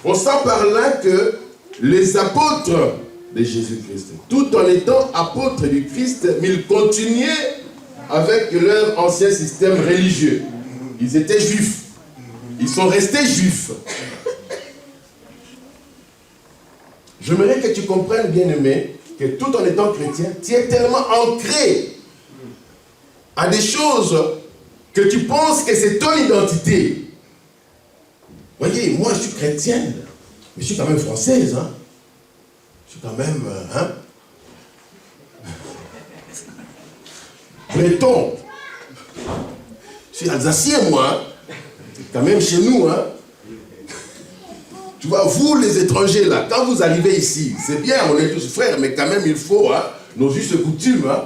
On sent par là que les apôtres de Jésus-Christ, tout en étant apôtres du Christ, mais ils continuaient avec leur ancien système religieux. Ils étaient juifs, ils sont restés juifs. J'aimerais que tu comprennes, bien-aimé, que tout en étant chrétien, tu es tellement ancré à des choses que tu penses que c'est ton identité. Voyez, moi je suis chrétienne, Mais je suis quand même française, hein. Je suis quand même, hein. Breton. Je suis alsacien, moi. Hein. Quand même chez nous, hein. Tu vois, vous les étrangers là, quand vous arrivez ici, c'est bien, on est tous frères, mais quand même il faut, hein, nos justes coutumes, hein,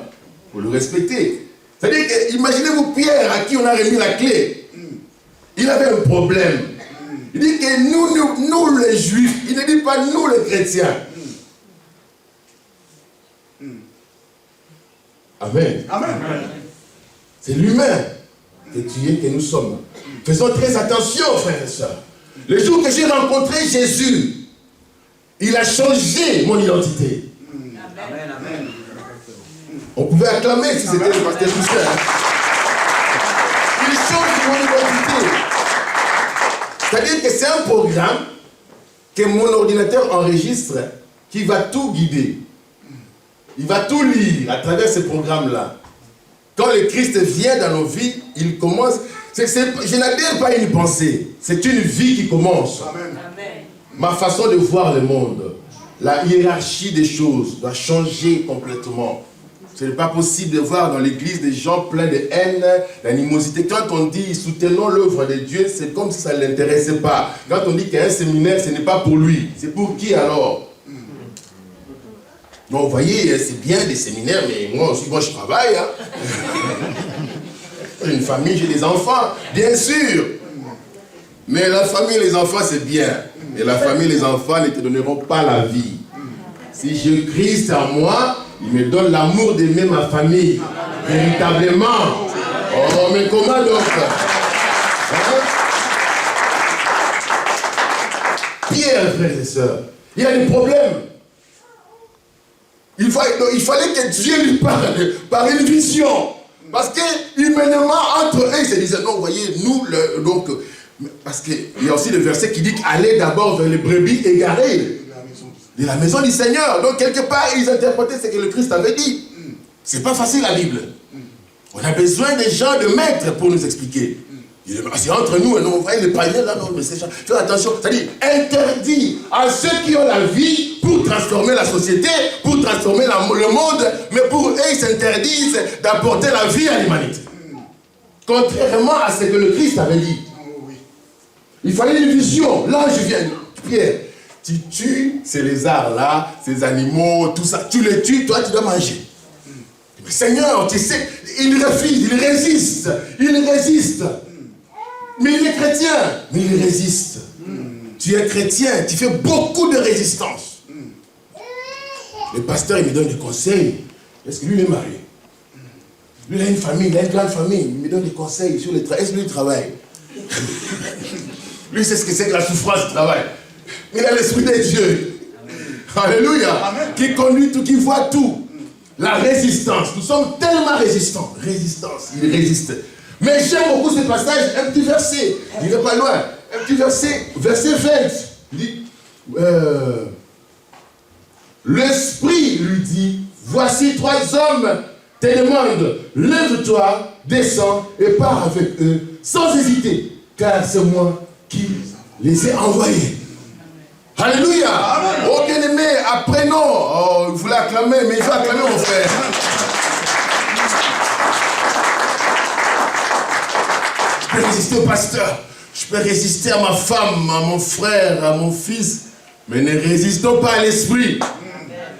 pour le respecter. C'est-à-dire que, imaginez-vous Pierre, à qui on a remis la clé. Il avait un problème. Il dit que nous les juifs, il ne dit pas nous les chrétiens. Amen. Amen. C'est l'humain que tu es, que nous sommes. Faisons très attention, frères et sœurs. Le jour que j'ai rencontré Jésus, il a changé mon identité. Amen, amen. On pouvait acclamer si c'était le pasteur Toussaint. Il change mon identité. C'est-à-dire que c'est un programme que mon ordinateur enregistre qui va tout guider. Il va tout lire à travers ce programme-là. Quand le Christ vient dans nos vies, il commence... je n'adhère pas à une pensée, c'est une vie qui commence. Amen. Ma façon de voir le monde, la hiérarchie des choses doit changer complètement. Ce n'est pas possible de voir dans l'église des gens pleins de haine, d'animosité. Quand on dit soutenons l'œuvre de Dieu, c'est comme si ça ne l'intéressait pas. Quand on dit qu'il y a un séminaire, ce n'est pas pour lui. C'est pour qui alors? Donc vous voyez, c'est bien des séminaires, mais moi aussi, moi je travaille. Hein. J'ai une famille, j'ai des enfants, bien sûr. Mais la famille et les enfants, c'est bien. Et la famille et les enfants ne te donneront pas la vie. Si j'ai Christ en moi, il me donne l'amour d'aimer ma famille. Véritablement. Oh, mais comment donc? Hein? Pierre, frères et sœurs, il y a des problèmes. Il fallait que Dieu lui parle par une vision. Parce que humainement, entre eux, ils se disaient, non, vous voyez, nous, donc, parce qu'il y a aussi le verset qui dit qu'allez d'abord vers les brebis égarées de la maison du Seigneur. Donc, quelque part, ils interprétaient ce que le Christ avait dit. C'est pas facile, la Bible. On a besoin des gens de maîtres pour nous expliquer. C'est entre nous, et non, vous voyez, les païens là, non, mais c'est ça. Faites attention, c'est-à-dire interdit à ceux qui ont la vie pour transformer la société, pour transformer le monde, mais pour eux, ils s'interdisent d'apporter la vie à l'humanité. Contrairement à ce que le Christ avait dit. Il fallait une vision. Là, je viens, Pierre, tu tues ces lézards-là, ces animaux, tout ça, tu les tues, toi, tu dois manger. Mais Seigneur, tu sais, il refuse, il résiste, mais il est chrétien, mais il résiste. Tu es chrétien, tu fais beaucoup de résistance. Le pasteur, il me donne des conseils. Est-ce que lui, il est marié? Lui, il a une famille, il a une grande famille. Il me donne des conseils sur le travail. Est-ce que lui, il travaille? Lui, c'est ce que c'est que la souffrance du travail. Il a l'esprit de Dieu. Alléluia. Amen. Qui conduit tout, qui voit tout. La résistance. Nous sommes tellement résistants. Résistance. Il résiste. Mais j'aime beaucoup ce passage, un petit verset. Il n'est pas loin. Un petit verset, verset 20. Il dit, l'Esprit lui dit, voici 3 hommes te demandent, lève-toi, descends et pars avec eux, sans hésiter, car c'est moi qui les ai envoyés. Alléluia. Amen. Oh bien-aimé, apprenons. Oh, il voulait acclamer, mais il faut acclamer mon frère. Je peux résister au pasteur. Je peux résister à ma femme, à mon frère, à mon fils. Mais ne résistons pas à l'esprit.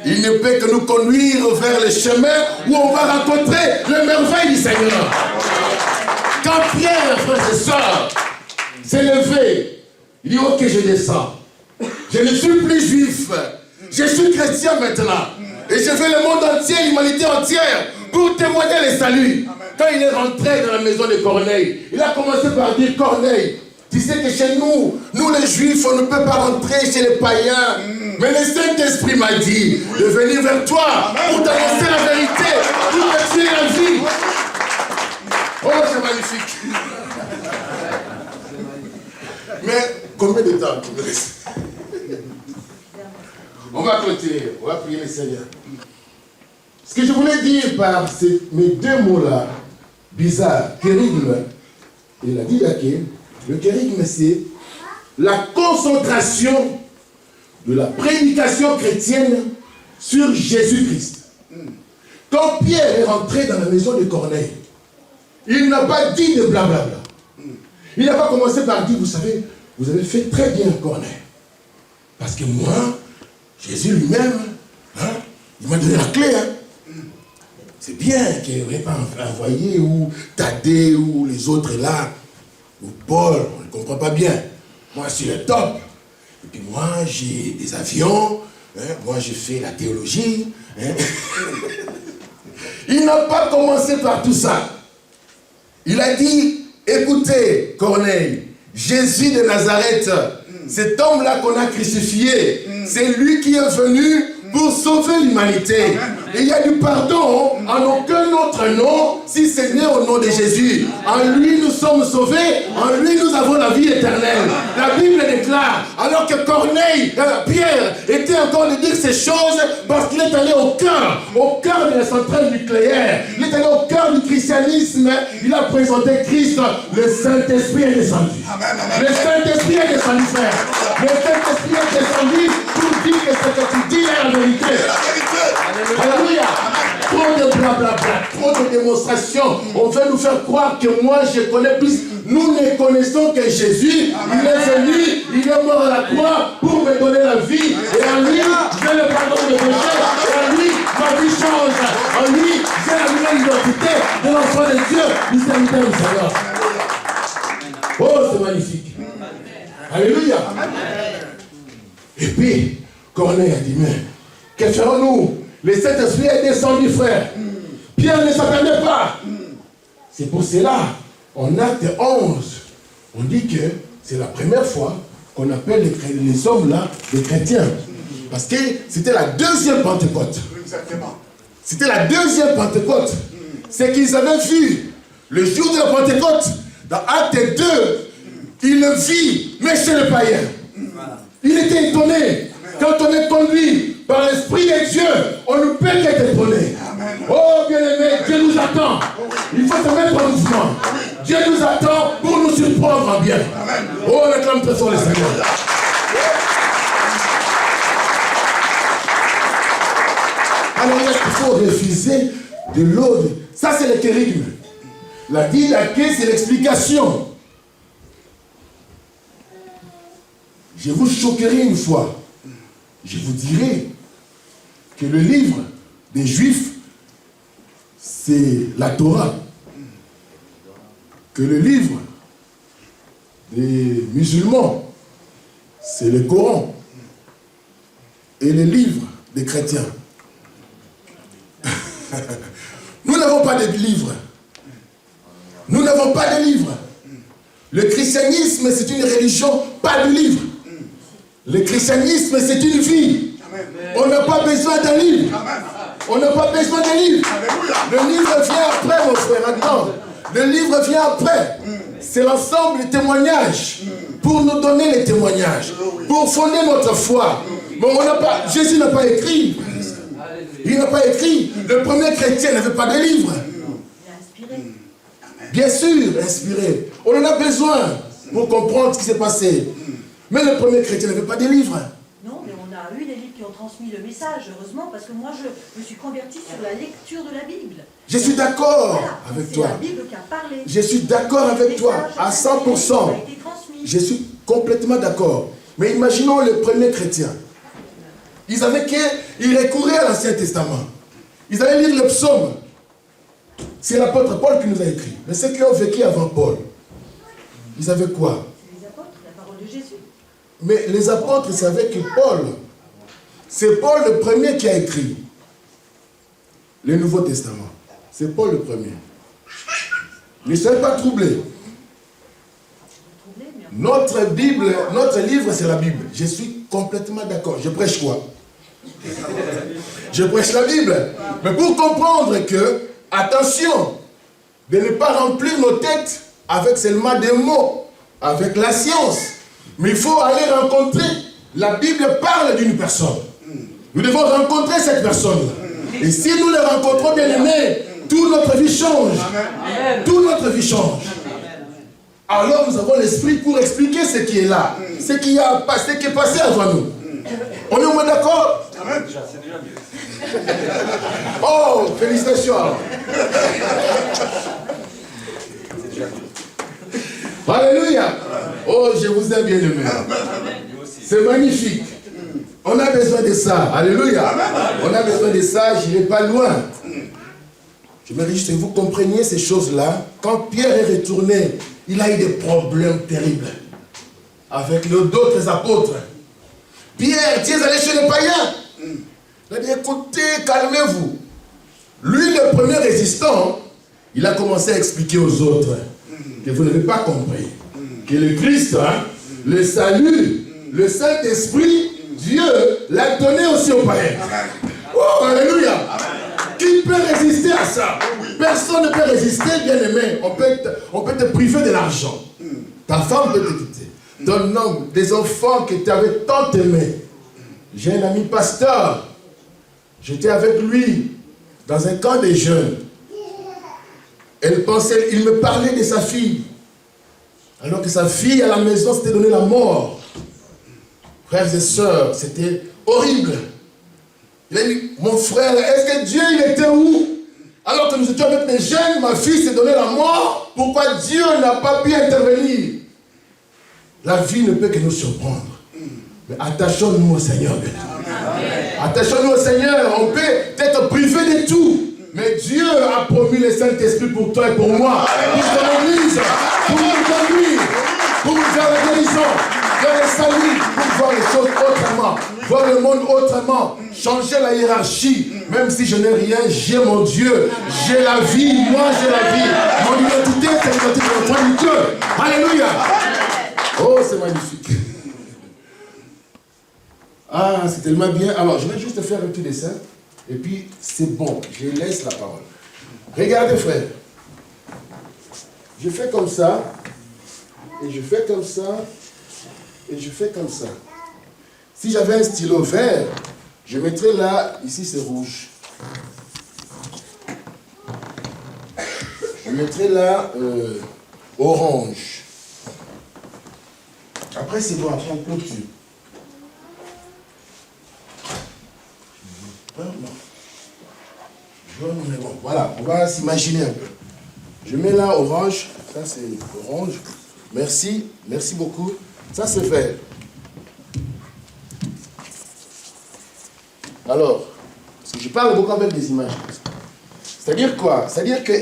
Il ne peut que nous conduire vers le chemin où on va rencontrer le merveille du Seigneur. Quand Pierre, frère et soeur, s'est levé, il dit, ok, je descends. Je ne suis plus juif. Je suis chrétien maintenant. Et je fais le monde entier, l'humanité entière, pour témoigner le salut. Quand il est rentré dans la maison de Corneille, il a commencé par dire, Corneille, tu sais que chez nous, les juifs, on ne peut pas rentrer chez les païens. Mais le Saint-Esprit m'a dit de venir vers toi pour t'annoncer la vérité, pour te tuer la vie. Oh, c'est magnifique. Mais combien de temps il me reste? On va continuer, on va prier le Seigneur. Ce que je voulais dire par mes 2 mots-là, bizarre, kérigme et la didaké, le kérigme c'est la concentration de la prédication chrétienne sur Jésus-Christ. Quand Pierre est rentré dans la maison de Corneille, il n'a pas dit de blablabla. Il n'a pas commencé par dire, vous savez, vous avez fait très bien Corneille. Parce que moi, Jésus lui-même, il m'a donné la clé. C'est bien qu'il n'aurait pas envoyé ou Thaddée ou les autres là, ou Paul, on ne comprend pas bien. Moi, je suis le top. Et puis moi, j'ai des avions. Moi, j'ai fait la théologie. Il n'a pas commencé par tout ça. Il a dit, écoutez, Corneille, Jésus de Nazareth, cet homme-là qu'on a crucifié, c'est lui qui est venu pour sauver l'humanité. Et il y a du pardon en aucun autre nom si ce n'est au nom de Jésus. En lui nous sommes sauvés, en lui nous avons la vie éternelle. La Bible déclare, alors que Corneille, Pierre, était encore de dire ces choses parce qu'il est allé au cœur de la centrale nucléaire. Il est allé au cœur du christianisme. Il a présenté Christ. Le Saint-Esprit est descendu. Le Saint-Esprit est descendu, frère. Le Saint-Esprit est descendu pour dire que ce que tu dis est la vérité. Alléluia. Trop de blablabla, trop de démonstrations. On veut nous faire croire que moi je connais plus. Nous ne connaissons que Jésus. Il est venu, il est mort à la croix pour me donner la vie. Et en lui, j'ai le pardon de péché. Et en lui, ma vie change. En lui, j'ai la nouvelle identité de l'enfant de Dieu, du serviteur du Seigneur. Oh, c'est magnifique. Alléluia. Et puis, Corneille a dit, mais que ferons-nous? Le Saint-Esprit est descendu, frère. Pierre ne s'attendait pas. C'est pour cela, en Acte 11, on dit que c'est la première fois qu'on appelle les hommes-là des chrétiens. Parce que c'était la deuxième Pentecôte. Exactement. C'était la deuxième Pentecôte. C'est qu'ils avaient vu le jour de la Pentecôte, dans Acte 2, il le vit, mais chez les païens. Il était étonné. Quand on est conduit par l'Esprit de Dieu, on ne peut qu'être étonné. Oh bien-aimé, Dieu nous attend. Il faut se mettre en mouvement. Dieu nous attend pour nous surprendre en bien. Oh, on acclame très fort le Seigneur. Alors, il faut refuser de l'eau. Ça, c'est le kérigme. La didaké, c'est l'explication. Je vous choquerai une fois. Je vous dirai que le livre des Juifs, c'est la Torah. Que le livre des musulmans, c'est le Coran. Et le livre des chrétiens. Nous n'avons pas de livre. Nous n'avons pas de livre. Le christianisme, c'est une religion, pas de livre. Le christianisme, c'est une vie. On n'a pas besoin d'un livre. On n'a pas besoin d'un livre. Le livre vient après, mon frère. Attends. Le livre vient après. C'est l'ensemble des témoignages. Pour nous donner les témoignages. Pour fonder notre foi. Mais on n'a pas, Jésus n'a pas écrit. Il n'a pas écrit. Le premier chrétien n'avait pas de livre. Il a inspiré. Bien sûr, inspiré. On en a besoin pour comprendre ce qui s'est passé. Mais le premier chrétien n'avait pas de livre. Non, mais on a eu des livres qui ont transmis le message, heureusement, parce que moi, je me suis convertie sur la lecture de la Bible. Je suis d'accord Voilà, avec toi. C'est la Bible qui a parlé. Je suis d'accord avec toi, à 100%. A été transmis. Je suis complètement d'accord. Mais imaginons les premiers chrétiens. Ils recouraient à l'Ancien Testament. Ils allaient lire le psaume. C'est l'apôtre Paul qui nous a écrit. Mais ceux qui ont vécu avant Paul, ils avaient quoi? C'est les apôtres, la parole de Jésus. Mais les apôtres savaient que c'est Paul le premier qui a écrit le Nouveau Testament. C'est Paul le premier. Ne soyez pas troublés. Notre Bible, notre livre, c'est la Bible. Je suis complètement d'accord. Je prêche quoi? Je prêche la Bible. Mais pour comprendre que, attention, de ne pas remplir nos têtes avec seulement des mots, avec la science. Mais il faut aller rencontrer. La Bible parle d'une personne. Nous devons rencontrer cette personne. Et si nous le rencontrons, bien aimés, toute notre vie change. Toute notre vie change. Alors nous avons l'esprit pour expliquer ce qui est là. Ce qui est passé avant nous. On est au moins d'accord? Amen. C'est déjà mieux. Oh, félicitations. Alléluia. Oh, je vous ai bien aimé. C'est magnifique. On a besoin de ça. Alléluia. On a besoin de ça, je n'irai pas loin. Je me réjouis que vous compreniez ces choses-là. Quand Pierre est retourné, il a eu des problèmes terribles avec d'autres apôtres. Pierre, tu es allé chez les païens. Il a dit, écoutez, calmez-vous. Lui, le premier résistant, il a commencé à expliquer aux autres que vous n'avez pas compris. Que le Christ, le salut, le Saint-Esprit, Dieu l'a donné aussi aux païens. Oh, alléluia. Qui peut résister à ça? Personne ne peut résister, bien aimé. On peut te priver de l'argent. Ta femme peut te quitter. Ton homme, des enfants que tu avais tant aimés. J'ai un ami pasteur. J'étais avec lui dans un camp des jeunes. Il me parlait de sa fille. Alors que sa fille à la maison s'était donné la mort. Frères et sœurs, c'était horrible. Il a dit, mon frère, est-ce que Dieu il était où? Alors que nous étions avec les jeunes, ma fille s'est donné la mort. Pourquoi Dieu n'a pas pu intervenir? La vie ne peut que nous surprendre. Mais attachons-nous au Seigneur. Attachons-nous au Seigneur. On peut être privé de tout. Mais Dieu a promis le Saint-Esprit pour toi et pour moi. Pour ton église, pour nous conduire, pour nous faire la guérison, faire le salut, pour voir les choses autrement, voir le monde autrement, changer la hiérarchie. Même si je n'ai rien, j'ai mon Dieu, j'ai la vie, moi j'ai la vie. Mon identité, c'est l'identité de l'enfant de Dieu. Alléluia. Oh, c'est magnifique. Ah, c'est tellement bien. Alors, je vais juste faire un petit dessin. Et puis, c'est bon. Je laisse la parole. Regardez, frère. Je fais comme ça. Et je fais comme ça. Et je fais comme ça. Si j'avais un stylo vert, je mettrais là, ici c'est rouge. Je mettrais là orange. Après, c'est bon, après on clôture. Jaune, mais bon, voilà, on va s'imaginer un peu. Je mets là orange, ça c'est orange. Merci, merci beaucoup. Ça c'est vert. Alors, parce que je parle beaucoup avec des images. C'est-à-dire quoi? C'est-à-dire que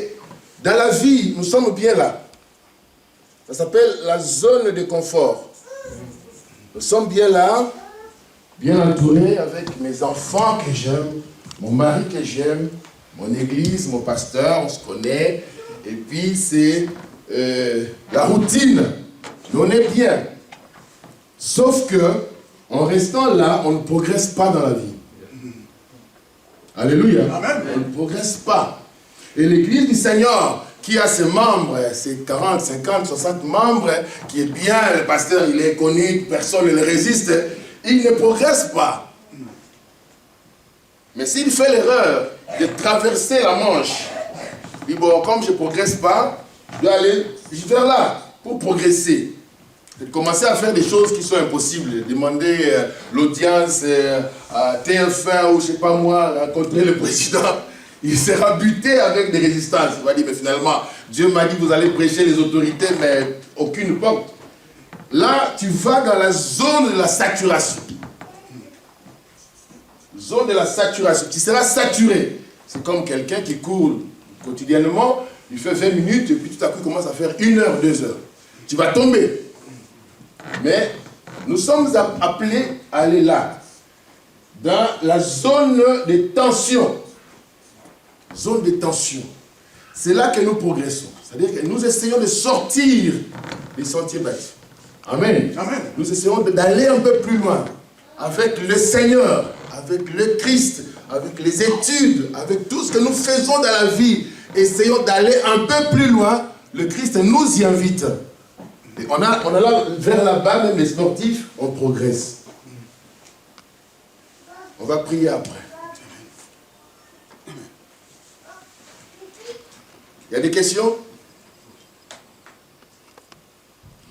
dans la vie, nous sommes bien là. Ça s'appelle la zone de confort. Nous sommes bien là, bien entourés avec mes enfants que j'aime, mon mari que j'aime, mon église, mon pasteur, on se connaît. Et puis c'est la routine. Mais on est bien. Sauf que, en restant là, on ne progresse pas dans la vie. Alléluia. Amen. On ne progresse pas. Et l'église du Seigneur, qui a ses membres, ses 40, 50, 60 membres, qui est bien, le pasteur, il est connu, personne ne le résiste, il ne progresse pas. Mais s'il fait l'erreur de traverser la Manche, il dit, bon, comme je ne progresse pas, je vais aller vers là pour progresser. De commencer à faire des choses qui sont impossibles, demander l'audience à TF1 ou je ne sais pas moi, rencontrer le président. Il sera buté avec des résistances. Il va dire, mais finalement, Dieu m'a dit, vous allez prêcher les autorités, mais aucune porte. Là, tu vas dans la zone de la saturation. Zone de la saturation. Tu seras saturé. C'est comme quelqu'un qui court quotidiennement, il fait 20 minutes, et puis tout à coup, il commence à faire 1 heure, 2 heures. Tu vas tomber. Mais nous sommes appelés à aller là, dans la zone de tension. Zone de tension. C'est là que nous progressons. C'est-à-dire que nous essayons de sortir des sentiers battus. Amen. Amen. Nous essayons d'aller un peu plus loin avec le Seigneur, avec le Christ, avec les études, avec tout ce que nous faisons dans la vie. Essayons d'aller un peu plus loin. Le Christ nous y invite. Et on a là, vers là-bas, même les sportifs, on progresse. On va prier après. Il y a des questions?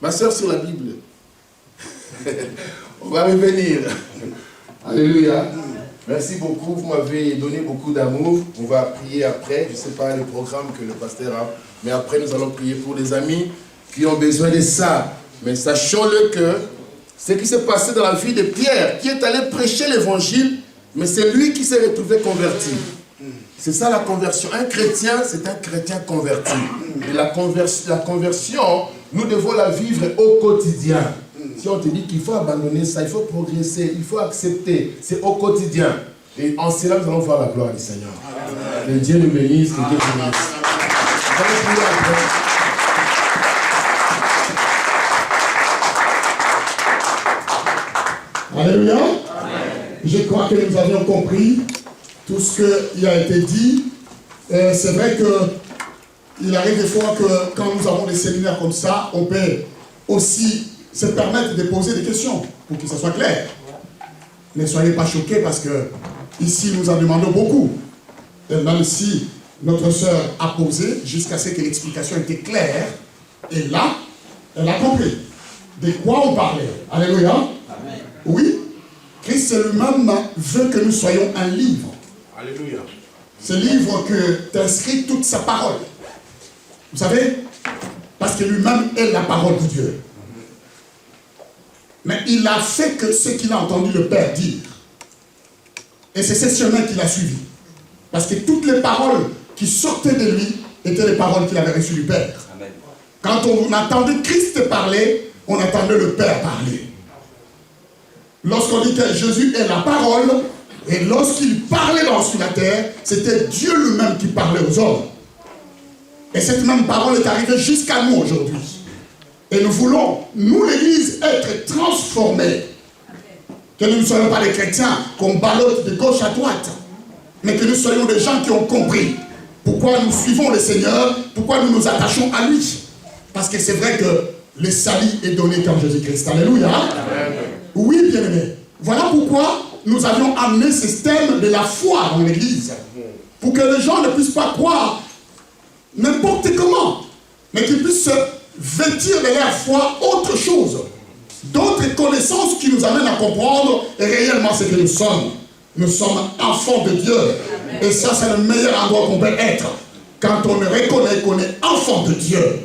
Ma soeur sur la Bible. On va revenir. Alléluia. Merci beaucoup, vous m'avez donné beaucoup d'amour. On va prier après, je ne sais pas le programme que le pasteur a, mais après nous allons prier pour les amis qui ont besoin de ça. Mais sachons-le que ce qui s'est passé dans la vie de Pierre, qui est allé prêcher l'évangile, mais c'est lui qui s'est retrouvé converti. C'est ça la conversion. Un chrétien, c'est un chrétien converti. Et la conversion, nous devons la vivre au quotidien. Si on te dit qu'il faut abandonner ça, il faut progresser, il faut accepter, c'est au quotidien. Et en cela, nous allons voir la gloire du Seigneur. Que Dieu nous bénisse, que Dieu nous bénisse. Nous allons prier après. Alléluia. Je crois que nous avions compris tout ce qui a été dit. C'est vrai qu'il arrive des fois que quand nous avons des séminaires comme ça, on peut aussi se permettre de poser des questions pour que ça soit clair. Ne soyez pas choqués parce que ici nous en demandons beaucoup. Et même si notre sœur a posé jusqu'à ce que l'explication était claire, et là, elle a compris de quoi on parlait. Alléluia. Amen. Oui, Christ lui-même veut que nous soyons un livre. Alléluia. Ce livre que t'inscrit toute sa parole. Vous savez, parce que lui-même est la parole de Dieu. Mais il a fait que ce qu'il a entendu le Père dire. Et c'est ce chemin qu'il a suivi. Parce que toutes les paroles qui sortaient de lui étaient les paroles qu'il avait reçues du Père. Amen. Quand on entendait Christ parler, on entendait le Père parler. Lorsqu'on dit que Jésus est la parole, et lorsqu'il parlait sur la terre, c'était Dieu lui-même qui parlait aux hommes. Et cette même parole est arrivée jusqu'à nous aujourd'hui. Et nous voulons, nous l'Église, être transformés. Que nous ne soyons pas des chrétiens qu'on ballotte de gauche à droite, mais que nous soyons des gens qui ont compris pourquoi nous suivons le Seigneur, pourquoi nous nous attachons à lui. Parce que c'est vrai que le salut est donné par Jésus-Christ. Alléluia. Amen. Oui, bien-aimés. Voilà pourquoi nous avions amené ce thème de la foi dans l'Église. Pour que les gens ne puissent pas croire n'importe comment, mais qu'ils puissent se vêtir de leur foi autre chose. D'autres connaissances qui nous amènent à comprendre réellement ce que nous sommes. Nous sommes enfants de Dieu. Amen. Et ça, c'est le meilleur endroit qu'on peut être. Quand on reconnaît qu'on est enfant de Dieu.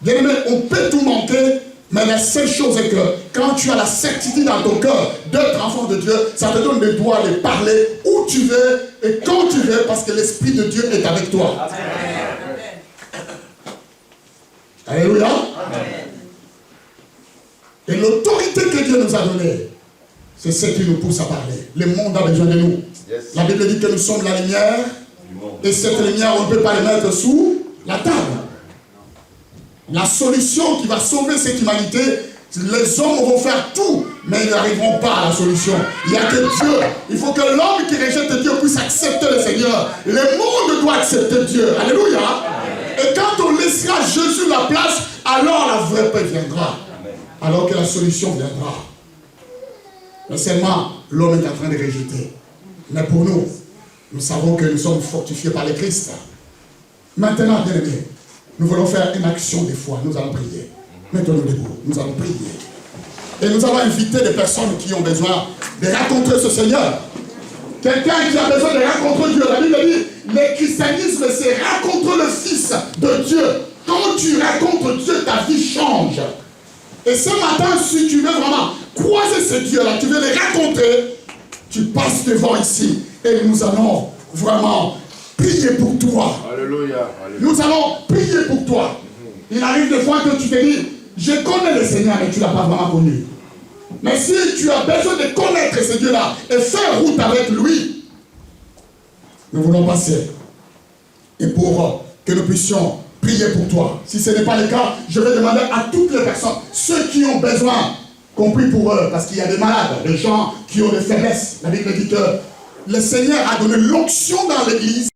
Bien aimé, on peut tout manquer, mais la seule chose est que quand tu as la certitude dans ton cœur d'être enfant de Dieu, ça te donne le droit de parler où tu veux et quand tu veux, parce que l'Esprit de Dieu est avec toi. Amen. Alléluia. Amen. Et l'autorité que Dieu nous a donnée, c'est ce qui nous pousse à parler. Le monde a besoin de nous. Yes. La Bible dit que nous sommes la lumière, et cette lumière, on ne peut pas la mettre sous la table. La solution qui va sauver cette humanité, les hommes vont faire tout, mais ils n'arriveront pas à la solution. Il n'y a que Dieu. Il faut que l'homme qui rejette Dieu puisse accepter le Seigneur. Le monde doit accepter Dieu. Alléluia. Amen. Et quand on laissera Jésus la place, alors la vraie paix viendra. Amen. Alors que la solution viendra. Mais seulement, l'homme est en train de rejeter. Mais pour nous, nous savons que nous sommes fortifiés par le Christ. Maintenant, bien aimés, nous voulons faire une action de foi. Nous allons prier. Mettons-nous debout. Nous allons prier. Et nous allons inviter des personnes qui ont besoin de rencontrer ce Seigneur. Quelqu'un qui a besoin de rencontrer Dieu. La Bible dit, le christianisme, c'est rencontrer le Fils de Dieu. Quand tu rencontres Dieu, ta vie change. Et ce matin, si tu veux vraiment croiser ce Dieu-là, tu veux le rencontrer, tu passes devant ici. Et nous allons vraiment prier pour toi. Alléluia. Nous allons prier pour toi. Il arrive des fois que tu te dis, je connais le Seigneur, mais tu ne l'as pas vraiment connu. Mais si tu as besoin de connaître ce Dieu-là et faire route avec lui, nous voulons passer. Et pour que nous puissions prier pour toi. Si ce n'est pas le cas, je vais demander à toutes les personnes, ceux qui ont besoin, qu'on prie pour eux, parce qu'il y a des malades, des gens qui ont des faiblesses. La Bible dit que le Seigneur a donné l'onction dans l'Église